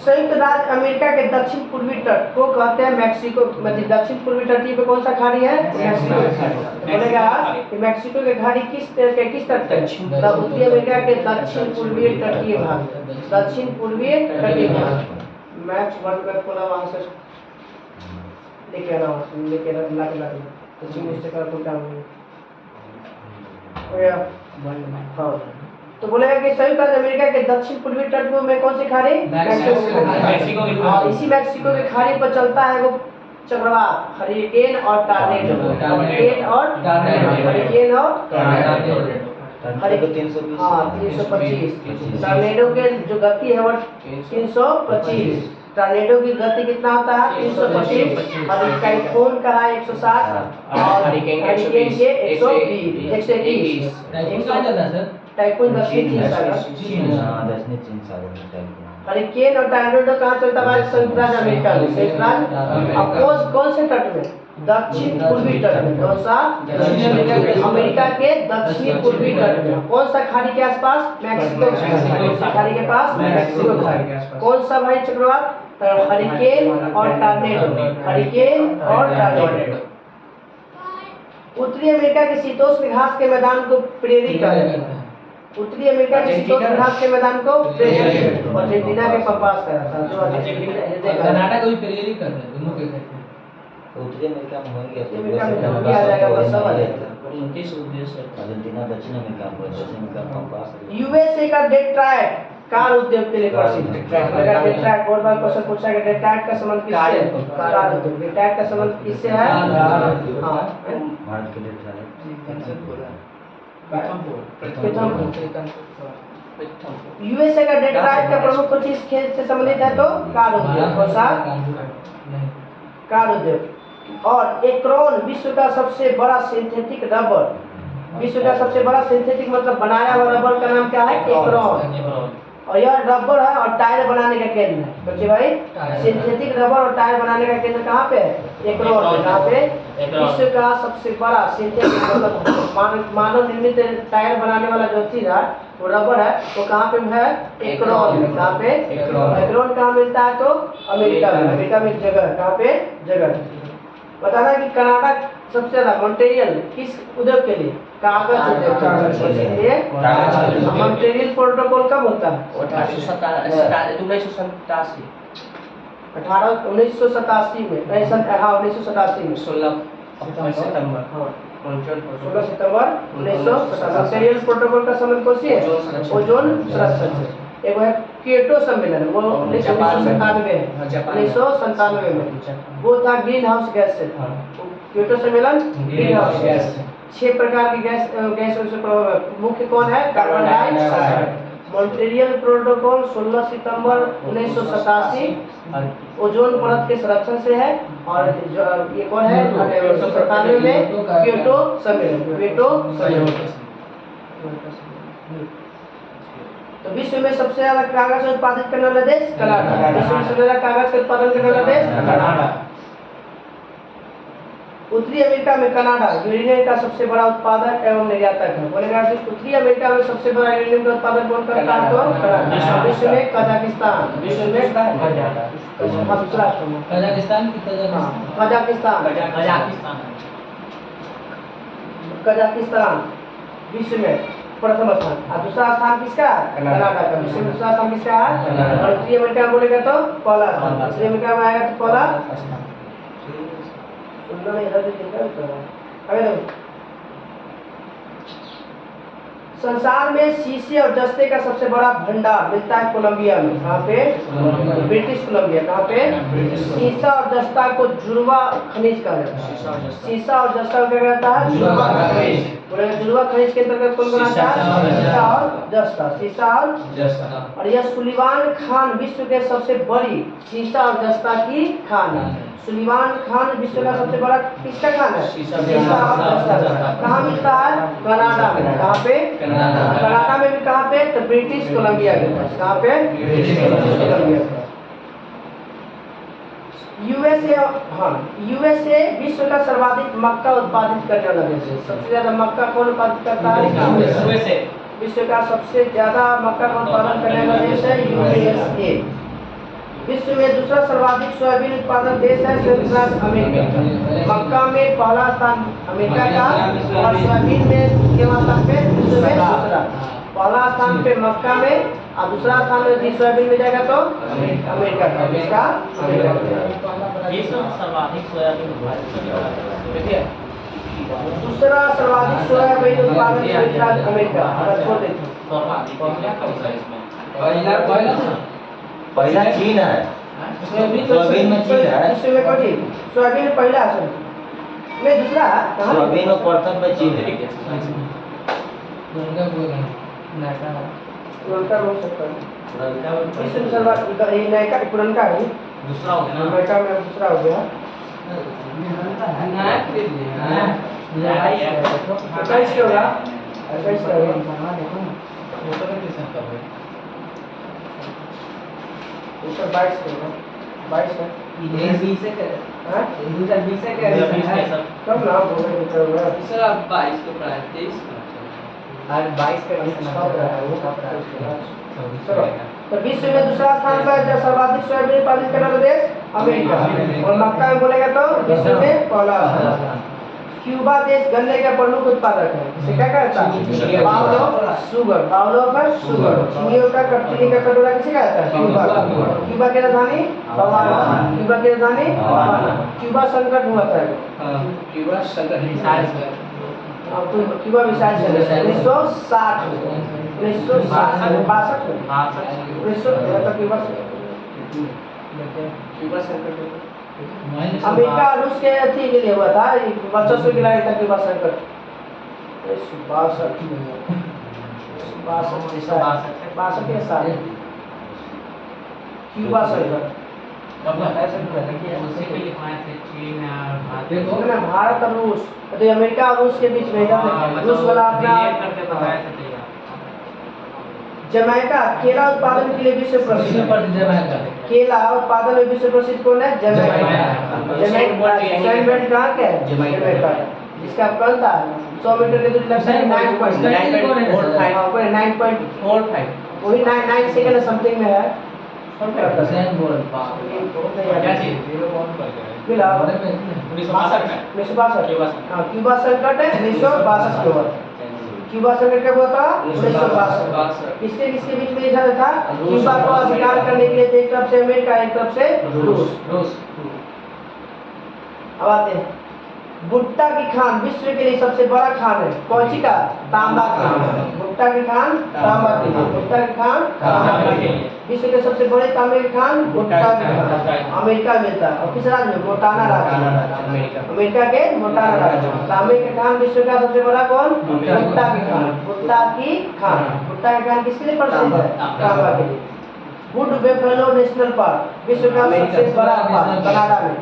संयुक्त राज्य अमेरिका के दक्षिण पूर्वी तट को कहते हैं मैक्सिको, मतलब दक्षिण पूर्वी तटीय पे कौन सा खाड़ी है? मैक्सिको की खाड़ी। बोलेगा कि मैक्सिको की खाड़ी किस तट पे? उत्तरी अमेरिका के दक्षिण पूर्वी तटीय भाग, दक्षिण पूर्वी तटीय भाग। मैक्स वर्ल्ड में पूरा वहां से लेके आना, लेके ला दक्षिण से कर कोई काम नहीं हो गया। हाँ, तो बोलेगा कि संयुक्त राज्य अमेरिका के दक्षिण पूर्वी तट में कौन सी खाड़ी? मैक्सिको की खाड़ी। इसी मैक्सिको की खाड़ी पर चलता है वो चक्रवात, हरिकेन और टॉर्नेडो, हरिकेन और हरिकेन और टर्नेडो 320। हाँ 325। टॉर्नेडो के जो गति है वो 325। टॉर्नेडो की गति कितना होता है? 325। और टाइफून का है 160 और हरिकेन के 120। टाइफून कहाँ चलता है सर? टाइफून दक्षिण चीन सागर। हाँ, दक्षिण चीन सागर में टाइफून। हरिकेन और टॉर्नेडो कहाँ चलता है? संयुक्त राज्य अमेरिका में। संयुक्त राज्य अब कौन से तट में? दक्षिण पूर्वी तट में। कौन सा? अमेरिका के दक्षिण पूर्वी तट में। कौन सा खाड़ी के आसपास? मैक्सिको खाड़ी के पास, मैक्सिको खाड़ी। कौन सा भाई चक्रवात? हरिकेन और टॉर्नेडो, हरिकेन और टॉर्नेडो। उत्तरी अमेरिका के शीतोष्ण घास के मैदान को प्रेरित करता है। उत्तरी अमेरिका के शीतोष्ण घास के मैदान को प्रेरित, अर्जेंटीना के पास करा था, जो कनाडा को भी प्रेरित कर रहे हैं दोनों के कहते हैं। तो उत्तरी अमेरिका में होंगे तो अमेरिका में भी आ जाएगा, बस सब आ जाएगा। अर्जेंटीना दक्षिण अमेरिका में, दक्षिण अमेरिका में पास है। यूएसए का डेट्रायट कार उद्योग के लिए प्रसिद्ध है। अगर डेट्रायट बहुत बार क्वेश्चन पूछा है कि डेट्रायट का संबंध किससे है? कार उद्योग। डेट्रायट का संबंध किससे है? हाँ, भारत के लिए यूएसए का डेट्रायट का प्रमुख चीज खेल से संबंधित है तो कार उद्योग। कौन सा? कार उद्योग। और एक्रोन विश्व का सबसे बड़ा सिंथेटिक रबर, विश्व का सबसे बड़ा सिंथेटिक मतलब बनाया हुआ रबर का नाम क्या है? एक्रोन। और यह रबर है और टायर बनाने का केंद्र है। बच्चे भाई, सिंथेटिक रबर और टायर बनाने का केंद्र कहाँ पे है? एक्रोन। कहाँ पे? विश्व का सबसे बड़ा सिंथेटिक मतलब मानव निर्मित टायर बनाने वाला जो चीज है वो रबर है, वो कहाँ पे है? एक्रोन में। कहाँ पे? एक्रोन कहाँ मिलता है? तो अमेरिका में। अमेरिका में एक जगह है, कहाँ पे? जगह। बताना कि कनाडा सबसे ज्यादा मॉन्ट्रियल किस उद्योग के लिए? कागज उद्योग के लिए। मॉन्ट्रियल प्रोटोकॉल कब होता है? 1987 में। 1987 में 16 सितंबर। हाँ 16 सितंबर 1987। मॉन्ट्रियल प्रोटोकॉल का संबंध कौन सी है? ओजोन संरक्षण से। एक है क्योटो सम्मेलन, वो 1997 में, 1997 में वो था ग्रीन हाउस गैस से था। क्योटो सम्मेलन ग्रीन हाउस गैस। 6 प्रकार की गैसों से मुख्य कौन है? Carbon dioxide. मॉन्ट्रियल प्रोटोकॉल 16 सितंबर 1987 ओजोन परत के संरक्षण से है। और ये कौन है? 1997 में क्योटो सम्मेलन। क्योटो सम्मेलन। तो विश्व में सबसे ज्यादा कागज उत्पादित करने वाला देश कनाडा। विश्व में सबसे ज्यादा कागज का उत्पादन करने वाला देश कनाडा। उत्तरी अमेरिका में कनाडा यूरेनियम का सबसे बड़ा उत्पादक एवं निर्यातक है। बोलेगा कि उत्तरी अमेरिका में सबसे बड़ा यूरेनियम का उत्पादन कौन करता है? तो कनाडा। विश्व में कजाकिस्तान। विश्व में कजाकिस्तान कजाकिस्तान विश्व में प्रथम स्थान, और दूसरा स्थान किसका? कनाडा का। विश्व में दूसरा स्थान किसका है? और उत्तरी अमेरिका में बोलेगा तो पहला स्थान, दक्षिण अमेरिका में आएगा तो पहला आगे देखो। संसार में शीशे और जस्ते का सबसे बड़ा भंडार मिलता है कोलंबिया में। कहाँ पे? British Columbia. कहाँ पे? शीशा और जस्ता को जुड़वा खनिज कहा जाता है। शीशा और जस्ता को क्या कहता है? जुड़वा खनिज। बोलेगा जुड़वा खनिज के अंतर्गत कौन बनाता है? शीशा और जस्ता। शीशा और जस्ता। और यह सुलिवान खान विश्व के सबसे बड़ी शीशा और जस्ता की खान है। सुलिवान खान विश्व का सबसे बड़ा किसका खान है? शीशा और जस्ता का। कहाँ मिलता है? कनाडा में। कहाँ पे? कनाडा में भी। कहाँ पे? तो ब्रिटिश कोलंबिया के पास। कहाँ पे? British Columbia. यूएसए, हाँ, यूएसए विश्व का सर्वाधिक मक्का उत्पादित करने वाला देश है। सबसे ज्यादा मक्का कौन उत्पादित करता है? यूएसए। विश्व का सबसे ज्यादा मक्का का उत्पादन करने वाला देश है यूएसए। विश्व में दूसरा सर्वाधिक सोयाबीन उत्पादक देश है संयुक्त राज्य अमेरिका। मक्का में पहला स्थान अमेरिका का, और सोयाबीन में के स्थान पे विश्व में दूसरा। पहला स्थान पे मक्का में, और दूसरा स्थान में यदि सोयाबीन में जाएगा तो अमेरिका का। इसका विश्व में सर्वाधिक सोयाबीन उत्पादित देखिए दूसरा सर्वाधिक सोयाबीन उत्पादन संयुक्त राज्य अमेरिका। अगर छोड़ देते पहला चीन है। सोयाबीन में चीन है। विश्व में कौन? सोयाबीन में पहला है, में दूसरा कहाँ? सोयाबीन में प्रथम में चीन है। पुरनका हो सकता है। विश्व में सर्वाधिक ये नयका पुरनका है, दूसरा हो गया ना। नयका में दूसरा हो गया। 21 के होगा, 21 का होगा। उसका 22 के होगा, 22 है। हाँ? कम ना हो गया तो होगा। चलो, तो विश्व में दूसरा स्थान पर जो सर्वाधिक सोयाबीन उत्पादित करने वाला देश अमेरिका, और मक्का में बोलेगा तो विश्व में पहला स्थान। क्यूबा देश गन्ने का प्रमुख उत्पादक है। इसे क्या कहता है? Bowl of sugar. Bowl of sugar. चीनियों का चीनी का कटोरा किसे कहता है? क्यूबा। क्यूबा की राजधानी हवाना। क्यूबा की राजधानी हवाना। क्यूबा संकट हुआ था। क्यूबा संकट अब तो क्यूबा मिसाइल चले 1960 1962 क्यूबा संकट अमेरिका रूस के अथी के लिए हुआ था, वर्चस्व के लिए था क्यूबा संकट। 62 के साल क्यूबा संकट। भारत और रूस, तो अमेरिका और रूस के बीच में रूस वाला अपना जमैका केला उत्पादन के लिए विश्व प्रसिद्ध। केला उत्पादन में विश्व प्रसिद्ध कौन है? जमैका। जमैका कहाँ के है? जमैका। जिसका कौन था 100 मीटर की दूरी लगता है 9.45 वही 9 सेकंड समथिंग में है। क्यूबा संकट है 1962 के बाद। क्यूबा संकट कब हुआ था? 1962। किसके किसके बीच में ये था? क्यूबा को अधिकार करने के लिए एक तरफ से अमेरिका, एक तरफ से रूस। अब आते हैं भुट्टा की खान विश्व के लिए सबसे बड़ा खान है। कौन सी का? तांबा का। भुट्टा की खान तांबा की। भुट्टा की खान तांबा की। विश्व के सबसे बड़े तांबे की खान भुट्टा की खान अमेरिका में मिलता है। और किस राज्य में? मोटाना राज्य। अमेरिका के मोटाना राज्य। तांबे के खान विश्व का सबसे बड़ा कौन? भुट्टा की खान। भुट्टा की खान। भुट्टा की खान किसके लिए प्रसिद्ध है? तांबा के लिए। वुड बेफेलो नेशनल पार्क विश्व का सबसे बड़ा पार्क कनाडा में।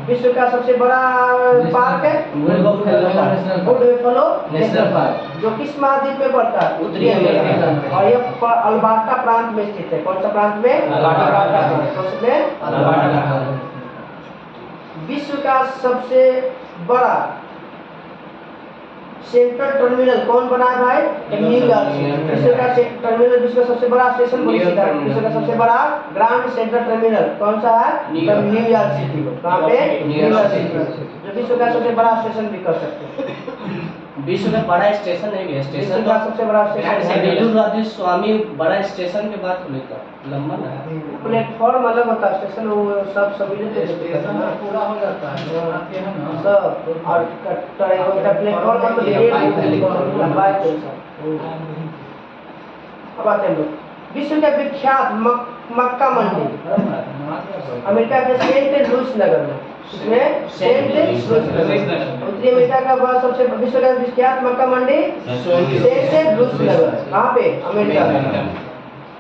विश्व का सबसे बड़ा पार्क है वुड बेफेलो नेशनल पार्क, जो किस महाद्वीप में पड़ता है? उत्तरी अमेरिका। और यह अल्बर्टा प्रांत में स्थित है। कौन सा प्रांत में? अल्बर्टा। विश्व का सबसे बड़ा सेंट्रल टर्मिनल कौन बना है भाई? न्यूयॉर्क। विश्व का टर्मिनल, विश्व का सबसे बड़ा स्टेशन विश्व का सबसे बड़ा ग्रांड सेंट्रल टर्मिनल कौन सा है? New York city. कहाँ पे? न्यूयॉर्क सिटी, जो विश्व का सबसे बड़ा स्टेशन भी कर सकते हैं। विश्व में बड़ा स्टेशन नहीं है, विश्व स्टेशन का सबसे बड़ा स्टेशन है। विदुराजी स्वामी बड़ा स्टेशन के बात बोले तो लंबा ना प्लेटफॉर्म अलग होता है, स्टेशन वो सब सम्मिलित होते हैं ना, पूरा हो जाता है आते हैं ना सब। और प्लेटफॉर्म मतलब एक लंबाई के साथ। अब आते हैं लोग विश्व के विख्यात मक्का मंडी अमेरिका के सेंट लुइस नगर में, इसमें सेंट लुइस नगर। उत्तरी अमेरिका का बड़ा सबसे विश्व का विख्यात मक्का मंडी सेंट लुइस नगर, कहाँ पे? अमेरिका में।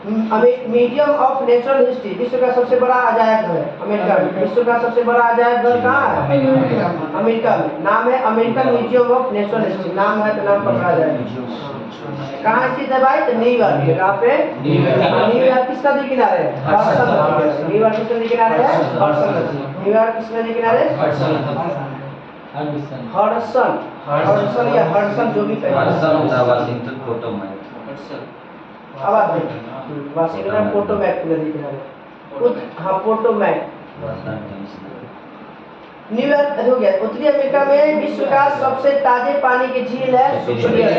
म्यूजियम ऑफ नेचुरल हिस्ट्री, विश्व का सबसे बड़ा अजायब घर है अमेरिका में। विश्व का सबसे बड़ा अजायब घर कहाँ है? अमेरिका में। नाम है American museum of natural history, नाम है तो नाम पकड़ा जाएगा। कहाँ स्थित है भाई? तो न्यूयॉर्क में। कहाँ पे? न्यूयॉर्क किस नदी किनारे है? हडसन नदी। न्यूयॉर्क किस नदी किनारे है? हडसन नदी। न्यूयॉर्क किस नदी किनारे? हडसन या हडसन जो भी कहे। Washington Potomac. अब आते हैं वाशिंगटन पोटोमैक नदी किनारे। हाँ पोटोमैक। न्यूयॉर्क हो गया। उत्तरी अमेरिका में विश्व का सबसे ताजे पानी की झील है सुपीरियर।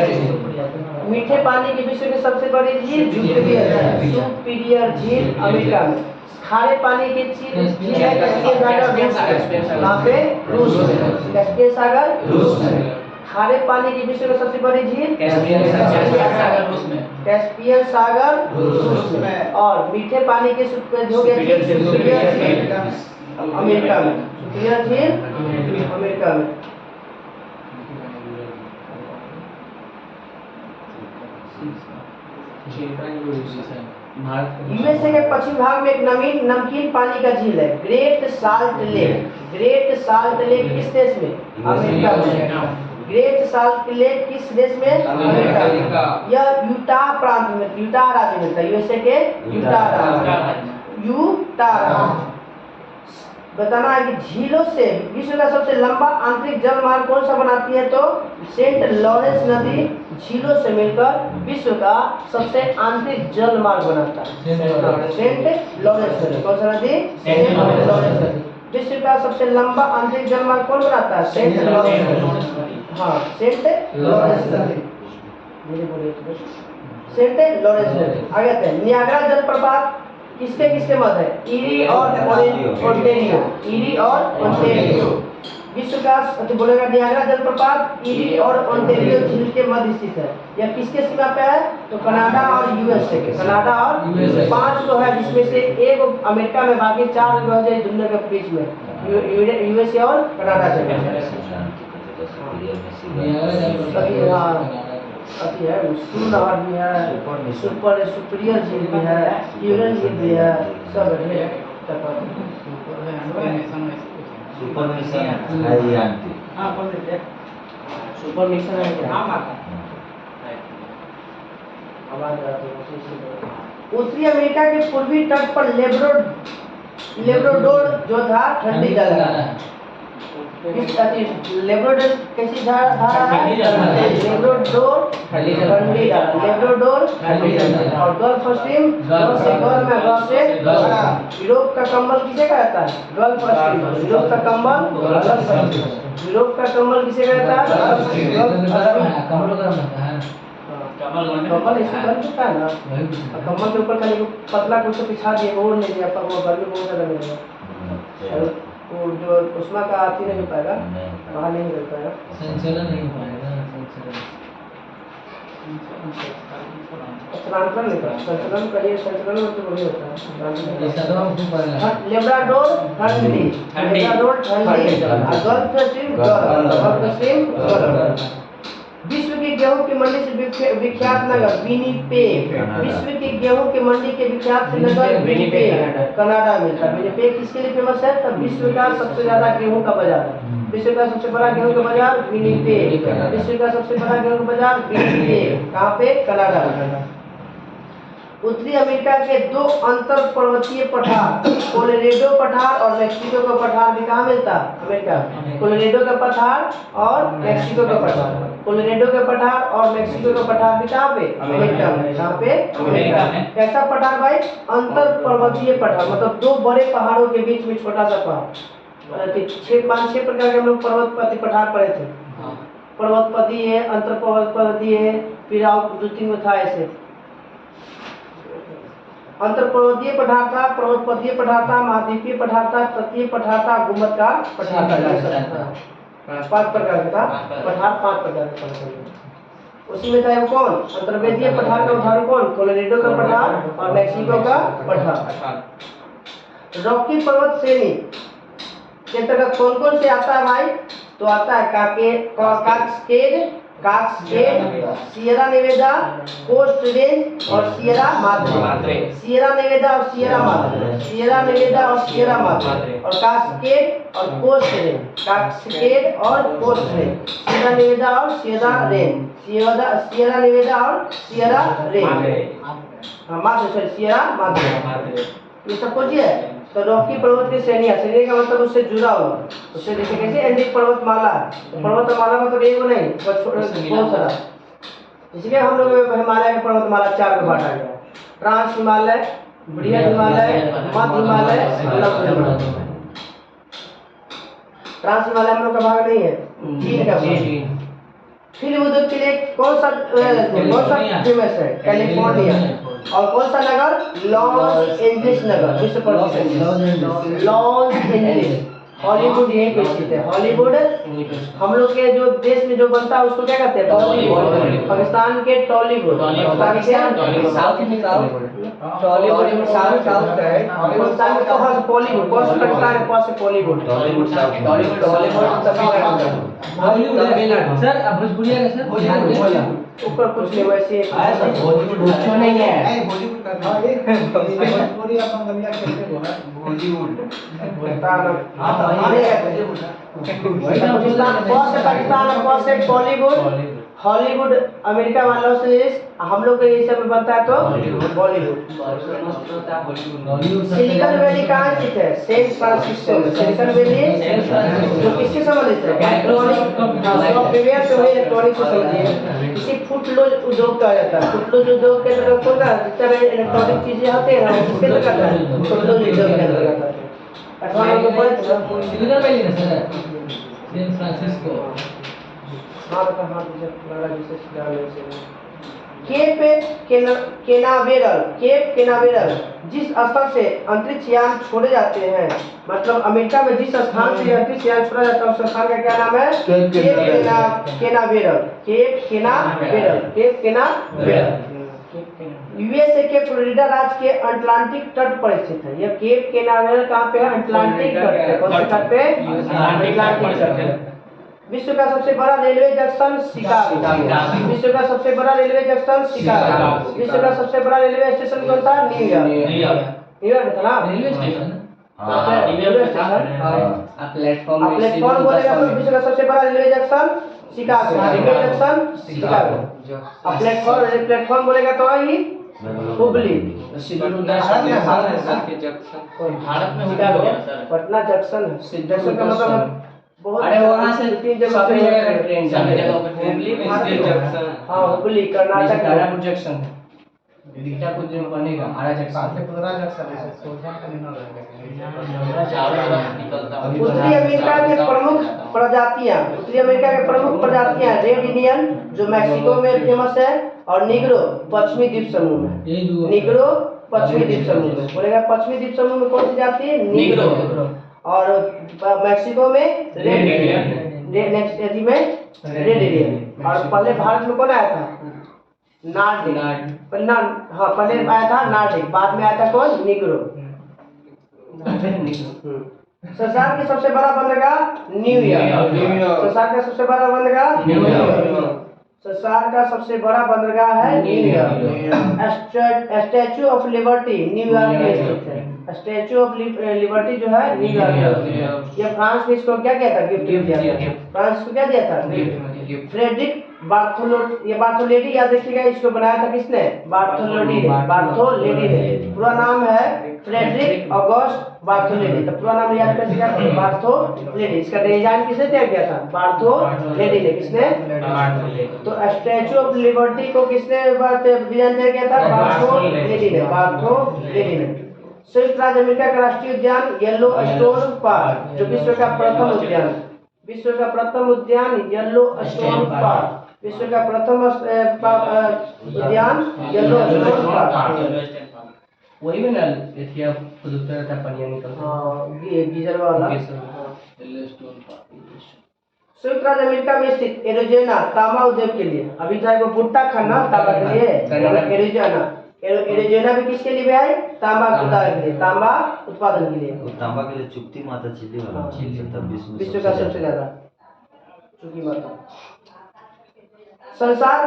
मीठे पानी की विश्व की सबसे बड़ी झील सुपीरियर झील अमेरिका में। खारे पानी की झील है कैस्पियन सागर, कहाँ पे? रूस में। कैस्पियन सागर रूस में। खारे पानी की विश्व की सबसे बड़ी झील कैस्पियन सागर रूस में। और मीठे पानी की हो गया सुपीरियर झील अमेरिका में। सुपीरियर झील अमेरिका में। यूएसए के पश्चिम भाग में एक नमकीन पानी का झील है great salt lake. Great salt lake किस देश में? अमेरिका में। ग्रेट साल्ट लेक किस देश में? अमेरिका में। यह यूटाह प्रांत में, यूटाह राज्य में था। यूएसए के यूटाह राज्य। यूटाह राज्य। बताना है कि झीलों से विश्व का सबसे लंबा आंतरिक जल मार्ग कौन सा बनाती है? तो सेंट लॉरेंस नदी झीलों से मिलकर विश्व का सबसे आंतरिक जल मार्ग बनाता है। सेंट लॉरेंस नदी। कौन सा नदी? सेंट लॉरेंस नदी। विश्व का सबसे लंबा आंतरिक जल मार्ग कौन बनाता है? सेंट लॉरेंस नदी। हाँ सेंट लॉरेंस नदी। सेंट लॉरेंस नदी। आगे आते हैं नियाग्रा जलप्रपात किसके किसके मध्य है? ईरी और ओंटारियो। ईरी और ओंटारियो। विश्व का बोलेगा नियाग्रा जलप्रपात ईरी और ओंटारियो झील के मध्य स्थित है। यह किसके सीमा पे है? तो कनाडा और यूएसए के। कनाडा और 5 को है, जिसमें से एक अमेरिका में, बाकी 4 जो है दुनिया के बीच में यूएसए और कनाडा से। अति है नहर भी है, सुपीरियर झील भी है, यूरन झील भी है, सब है। सुपर मिशन है ये आंटी। हाँ बोल देते। सुपर मिशन है क्या? आवाज उत्तरी अमेरिका के पूर्वी तट पर लेब्राडोर जो था ठंडी जगह। लेब्राडोर कैसी धारा है? लेब्राडोर ठंडी जगह। लेब्राडोर और गल्फ स्ट्रीम से यूरोप का कंबल किसे कहता है? Gulf stream. यूरोप का कंबल यूरोप का कंबल किसे कहता है? कंबल ऐसे बन चुका है ना, कंबल के ऊपर खाली पतला कुछ बिछा दिए, ओढ़ नहीं दिया, पर वो गर्मी बहुत ज़्यादा लगेगा। वो जो उष्मा का आती नहीं हो पाएगा, बाहर नहीं निकल पाएगा, संचलन नहीं हो पाएगा। स्थानांतरण नहीं कर, संचलन करिए, संचलन में तो वही होता है। लेब्राडोर ठंडी, लेब्राडोर ठंडी, गल्फ स्ट्रीम गल्फ स्ट्रीम गर्म। विश्व की गेहूं की मंडी से विख्यात नगर विनिपेग। विश्व की गेहूं की मंडी के विख्यात नगर विनिपेग कनाडा में था। विनिपेग किसके लिए फेमस है? तो विश्व का सबसे ज्यादा गेहूं का बाजार है। विश्व का सबसे बड़ा गेहूं का बाजार विनिपेग। विश्व का सबसे बड़ा गेहूं का बाजार विनिपेग। कहाँ पे? कनाडा। उत्तरी अमेरिका के 2 अंतर पर्वतीय पठार कोलोराडो पठार और मेक्सिको का पठार भी कहाँ मिलता है? अमेरिका। कोलोराडो का पठार और मेक्सिको का पठार। कोलोराडो का पठार और मेक्सिको का पठार भी कहाँ पे? अमेरिका में। कहाँ पे? अमेरिका में। कैसा पठार भाई? अंतर पर्वतीय पठार, मतलब 2 बड़े पहाड़ों के बीच में छोटा सा पहाड़। 5-6 प्रकार के हम लोग पर्वत पठार पढ़े थे। पर्वतपदीय, अंतर पर्वतपदीय, फिर और 2-3 में था ऐसे। अंतर पर्वतीय पठार था, पर्वतपदीय पठार था, महाद्वीपीय पठार था, तटीय पठार था, गुंबदकार पठार था। 5 प्रकार का था पठार, 5 प्रकार का पठार। उसी में था वो कौन, अंतर्वेदीय पठार का उदाहरण कौन, कोलोराडो का पठार और मैक्सिको का पठार। रॉकी पर्वत श्रेणी के अंतर्गत कौन कौन से आता है भाई, तो आता है cascade, Sierra Nevada, coast range और सियरा माद्रे। सियरा नेवेदा और सियरा माद्रे, सियरा नेवेदा और सियरा माद्रे, और कास्केड और कोस्ट रेंज, कास्केड और कोस्ट रेंज, सियरा नेवेदा और सियरा रेंज, सियरा नेवेदा और Sierra range, Madre sorry Sierra Madre, ये सब कुछ है। तो रॉकी पर्वत की श्रेणी है, श्रेणी का मतलब उससे जुड़ा हुआ, उससे जैसे कैसे एंडीज पर्वतमाला, तो पर्वतमाला मतलब एक नहीं बहुत सारा, इसलिए हम लोग हिमालय के पर्वतमाला 4 में बांटा गया, ट्रांस हिमालय, बृहद हिमालय, मध्य हिमालय, लघु हिमालय। ट्रांस हिमालय हम लोग का भाग नहीं है, चीन का भाग। फिल्म उद्योग के लिए कौन सा फेमस है, कैलिफोर्निया, और कौन सा नगर, लॉस एंजलिस नगर, विश्व प्रसिद्ध लॉस एंजलिस। हॉलीवुड यहीं पे स्थित है, हॉलीवुड हम लोग के जो देश में जो बनता है उसको क्या कहते हैं, बॉलीवुड। पाकिस्तान के टॉलीवुड, पाकिस्तान साउथ में टॉलीवुड, साउथ का है, पाकिस्तान में कहाँ से बॉलीवुड, कौन सा पाकिस्तान है, कौन से बॉलीवुड, टॉलीवुड तमिलनाडु सर अब भोजपुरिया का सर ऊपर कुछ नहीं वैसे बॉलीवुड नहीं है, पाकिस्तान बॉलीवुड, हॉलीवुड अमेरिका में लॉस एंजलिस, हम लोग के ये सब में बनता है तो बॉलीवुड। सिलिकॉन वैली कहाँ स्थित है, सैन फ्रांसिस्को में। सिलिकॉन वैली जो किससे संबंधित है, इलेक्ट्रॉनिक सॉफ्टवेयर से, इलेक्ट्रॉनिक से संबंधित, इसी फुटलोज उद्योग कहा जाता है। फुटलोज उद्योग के अंतर्गत कौन सा, जिस तरह इलेक्ट्रॉनिक चीजें होते हैं ना उसके अंतर्गत आता है, फुटलोज उद्योग के अंतर्गत आता है। सिलिकॉन वैली ना सर, सैन फ्रांसिस्को। केप केनावेरल जिस स्थल से अंतरिक्ष यान छोड़े जाते हैं, मतलब अमेरिका में जिस स्थान से अंतरिक्ष यान छोड़ा जाता है उस स्थान का क्या नाम है, केप केनावेरल, केप केनावेरल, केप केनावेरल। यूएसए के फ्लोरिडा राज्य के अटलांटिक तट पर स्थित है। यह केप केनावेरल कहाँ पे है, अटलांटिक तट पे। कौन से तट पे, अटलांटिक तट पे। विश्व का सबसे बड़ा रेलवे जंक्शन शिकागो, विश्व का सबसे बड़ा रेलवे जंक्शन शिकागो। विश्व का सबसे बड़ा रेलवे स्टेशन कौन था, न्यूयॉर्क था ना, railway station. Railway station platform बोलेगा तो विश्व का सबसे बड़ा railway junction Chicago, railway junction Chicago. Platform बोलेगा तो ही हुबली, भारत में शिकागो पटना जंक्शन, जंक्शन का मतलब बहुत, अरे वहाँ से 3 जगह सभी जगह ट्रेन सभी जगह पे हुबली में जंक्शन, हाँ हुबली कर्नाटक तारापुर जंक्शन दिखता कुछ दिन बनेगा, आरा जंक्शन, उत्तरी अमेरिका के प्रमुख प्रजातियां, उत्तरी अमेरिका के प्रमुख प्रजातियां रेड इंडियन जो मैक्सिको में फेमस है, और निग्रो पश्चिमी द्वीप समूह में, निग्रो पश्चिमी द्वीप समूह में बोलेगा, पश्चिमी द्वीप समूह में कौन सी जाति है, निग्रो, और मैक्सिको में रेड इंडियन, नेक्स्ट यदि में रेड इंडियन। और पहले भारत में कौन आया था, नार्डिक, हाँ पहले आया था नार्डिक, बाद में आया था कौन, निग्रो। संसार की सबसे बड़ा बंदरगाह न्यूयॉर्क, संसार का सबसे बड़ा बंदरगाह न्यूयॉर्क, संसार का सबसे बड़ा बंदरगाह है New York. Statue of liberty New York में स्थित है, स्टैचू ऑफ लिबर्टी जो है न्यूयॉर्क में। ये फ्रांस ने इसको क्या किया था, गिफ्ट दिया था, फ्रांस को क्या दिया था, फ्रेडरिक बार्थोलोडी, ये बार्थोलेडी याद रखिएगा, इसको बनाया था किसने, बार्थोलोडी ने, बार्थोलेडी ने। पूरा नाम है फ्रेडरिक ऑगस्ट बार्थोलेडी, तो पूरा नाम याद कर सकते हैं, बार्थोलेडी। इसका डिजाइन किसने तैयार किया था, बार्थोलेडी ने, किसने, तो स्टैचू ऑफ लिबर्टी को किसने डिजाइन तैयार किया था, बार्थोलेडी ने, बार्थोलेडी ने। संयुक्त राज्य अमेरिका का राष्ट्रीय उद्यान येलो स्टोन पार्क जो विश्व का प्रथम उद्यान, विश्व का प्रथम उद्यान येलो स्टोन पार्क। विश्व का प्रथम उद्यान येलो स्टोन पार्क। वही में ना एथिया प्रोडक्ट रहता पानी निकलता हाँ गीजर वाला। स्टोन संयुक्त राज्य अमेरिका में स्थित एरिजोना तांबा उद्योग के लिए, अभी चाहे वो भुट्टा खाना तांबा के लिए, एरिजोना भी किसके लिए है? तांबा उत्पादन के लिए, तांबा उत्पादन के लिए। वो तांबा के लिए चुप्ती माता चिल्ली वाला तब विश्व का सबसे ज्यादा चुकी माता। संसार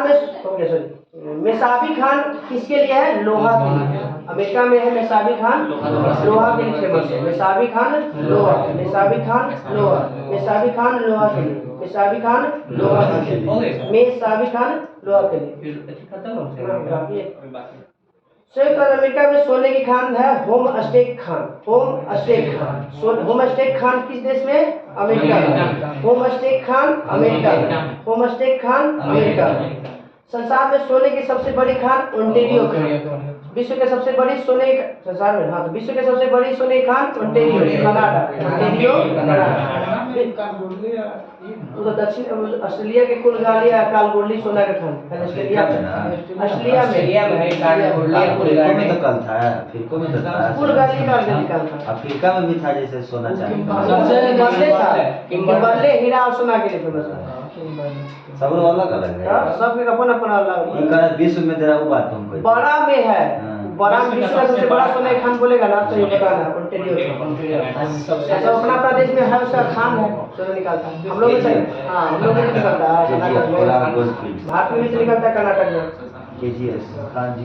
में हो गया सॉरी मेसाबी खान किसके लिए है? लोहा के लिए। अमेरिका में है मेसाबी खान, लोहा के लिए फेमस है। मेसाबी खान लोहा, मेसाबी खान लोहा, मेसाबी खान लोहा के लिए, मेसाबी खान लोहा के लिए, मेसाबी खान लोहा के लिए। फिर खत्म हो गया। संयुक्त राज्य अमेरिका में सोने की खान है होम स्टेक खान। होम स्टेक खान, होम स्टेक खान किस देश में? अमेरिका में। होम स्टेक खान अमेरिका में, होम स्टेक खान अमेरिका में। संसार में सोने की सबसे बड़ी खान ओंटेरियो खान। विश्व के सबसे बड़ी सोने संसार में, हाँ तो विश्व के सबसे बड़ी सोने की Khan Ontario Canada. Ontario Canada. उधर दक्षिण ऑस्ट्रेलिया के कुलगालिया कालगोरली सोना का खान। ऑस्ट्रेलिया में है अफ्रीका में तो कल था, अफ्रीका में तो था, कुलगाली का निकाल था। अफ्रीका में भी था जैसे सोना चांदी। सबसे बड़े था किम्बर्ले हीरा और सोना के लिए फेमस था। सब लोग अलग अलग है, सबके अपन अपन अलग। ये कह विश्व में तेरा वो बात तुमको बड़ा में है, हाँ। बड़ा विश्व का सबसे बड़ा सोने का खान बोलेगा ना तो ये बताना ओंटेरियो। ऐसा अपना देश में है, उसका खान है सोना निकालता है। हम लोग में हाँ हम लोग में निकलता है कर्नाटक में, भारत में भी निकलता है कर्नाटक में। खान जी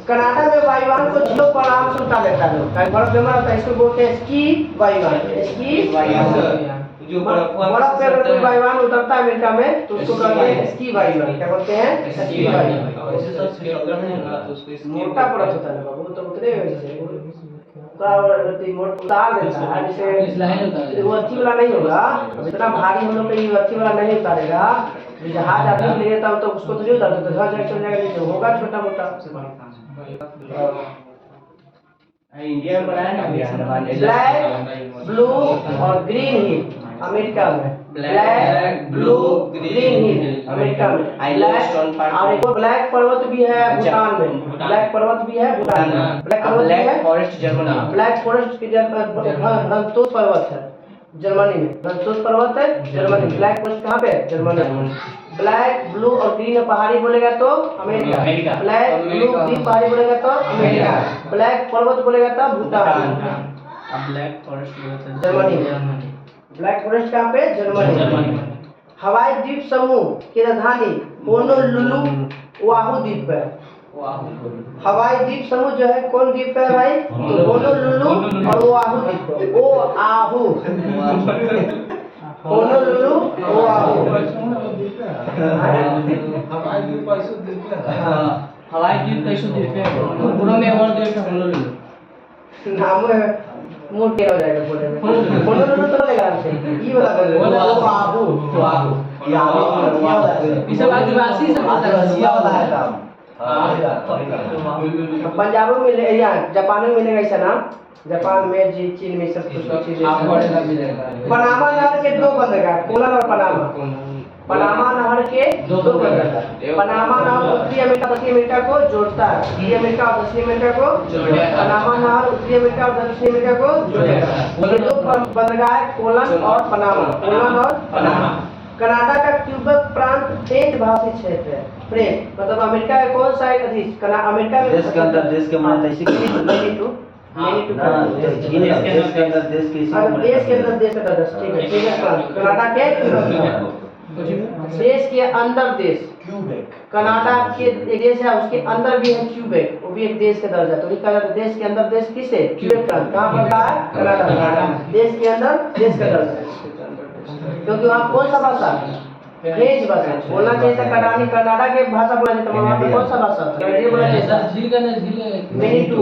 कनाडा में वायुयान को जियो पर आराम से उतार लेता है लोग, कहीं बर्फ जमा रहता है, इसको बोलते हैं स्की वायुयान। स्की वायुयान जो बर्फ पे अगर कोई वायुयान उतरता है अमेरिका में तो उसको कहते हैं स्की वायुयान। क्या बोलते हैं? स्की वायुयान। मोटा बर्फ होता है बाबू, तो उतरे उतार देता है, जैसे वो अच्छी वाला नहीं होगा, इतना भारी हम लोग कहीं अच्छी वाला नहीं उतारेगा। जहाज आदमी ले लेता हो तो उसको तो नहीं उतार देता, जहाज एक्शन जगह नीचे होगा छोटा मोटा। इंडिया में बनाया ना ब्लैक ब्लू और ग्रीन हिल अमेरिका में। Black blue Green Hill America में। ब्लैक और एक ब्लैक पर्वत भी है भूटान में। ब्लैक पर्वत भी है भूटान में। ब्लैक पर्वत भी है फॉरेस्ट जर्मनी। ब्लैक फॉरेस्ट की रंगतोष पर्वत है जर्मनी में। रंगतोष पर्वत है जर्मनी। ब्लैक फॉरेस्ट कहाँ पे है? जर्मनी। ब्लैक ब्लू और ग्रीन पहाड़ी बोलेगा तो अमेरिका। ब्लैक ब्लू ग्रीन पहाड़ी बोलेगा तो अमेरिका। ब्लैक पर्वत बोलेगा तो Bhutan. Black forest Germany. Black forest कहाँ पे? जर्मनी। हवाई द्वीप समूह की राजधानी होनोलुलु ओआहू द्वीप पे। हवाई द्वीप समूह जो है कौन द्वीप पे है भाई? तो होनोलुलु और ओआहू द्वीप पे। Oahu Honolulu Oahu. हवाई द्वीप कैसे द्वीप है? पूरा में और द्वीप है होनोलुलु। नाम मुंह टेढ़ा हो जाएगा बोले में। होनोलुलु तो लेगा ये वाला बोले ओआहू। ओआहू ये सब आदिवासी सब वाला है काम। पंजाब में मिले या जापान में मिलेगा ऐसा नाम। जापान में जी चीन में सब कुछ चीजें। पनामा नहर के दो बंदरगाह कोलन और पनामा। पनामा नहर के दो बंदरगाह। पनामा नहर उत्तरी अमेरिका दक्षिण अमेरिका को जोड़ता है। उत्तरी अमेरिका और दक्षिण अमेरिका को जोड़ेगा। पनामा नहर उत्तरी अमेरिका और दक्षिण अमेरिका को जोड़ेगा। ये दो बंदरगाह है कोलन और पनामा। कोलन और पनामा। कनाडा का क्यूबेक प्रांत फ्रेंच भाषी क्षेत्र है। फ्रेंच मतलब अमेरिका का कौन सा एक अधिक अमेरिका में देश के अंदर देश के माने ऐसी देश के अंदर देश का दर्जा। ठीक है ठीक है। कनाडा के देश के अंदर देश कनाडा के एक देश है, उसके अंदर भी है क्यूबेक, वो भी एक देश का दर्जा। तो कहा जाता है देश के अंदर देश किसे? क्यूबेक प्रांत। कहाँ पड़ता है? कनाडा। देश के अंदर देश का दर्जा। क्योंकि वहाँ कौन सा भाषा? फ्रेंच भाषा बोलना चाहिए था। कनाडा के भाषा बोला जाता है, वहाँ पे कौन सा भाषा होता है? बोला जाता है झील का ना झील मेनीटू।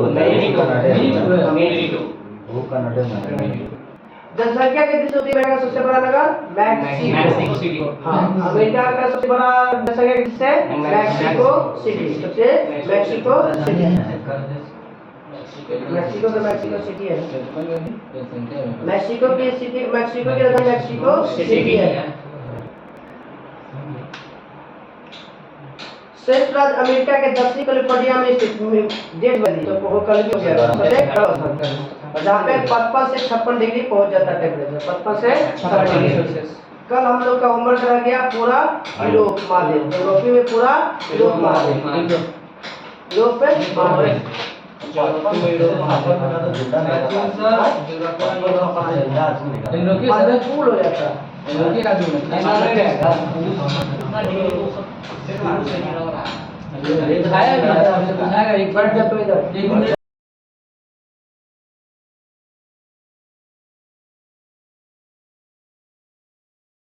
वो कनाडा में। जनसंख्या के दृष्टि से अमेरिका का सबसे बड़ा नगर मैक्सिको। हाँ अमेरिका का सबसे बड़ा जनसंख्या के दृष्टि से मैक्सिको सिटी। सबसे मैक्सिको सिटी। मैक्सिको के मैक्सिको सिटी है संख्या में मैक्सिको की सिटी मैक्सिको की राजधानी मैक्सिको सिटी है संयुक्त राज्य अमेरिका के दक्षिणी कैलिफोर्निया में स्थित डेथ वैली तो वो कल भी हो गया और जहाँ पे 55 से 56 डिग्री पहुंच जाता है टेम्परेचर 55 से 56 डिग्री सेल्सियस कल हम लोग का होमवर्क रह गया पूरा यूरोप महाद्वीप यूरोपीय में पूरा यूरोप महाद्वीप यूरोप पे महाद्वीप सर फूल हो जाता है रोके का जो बुझाया भी बुझाएगा एक बार जब तो इधर एक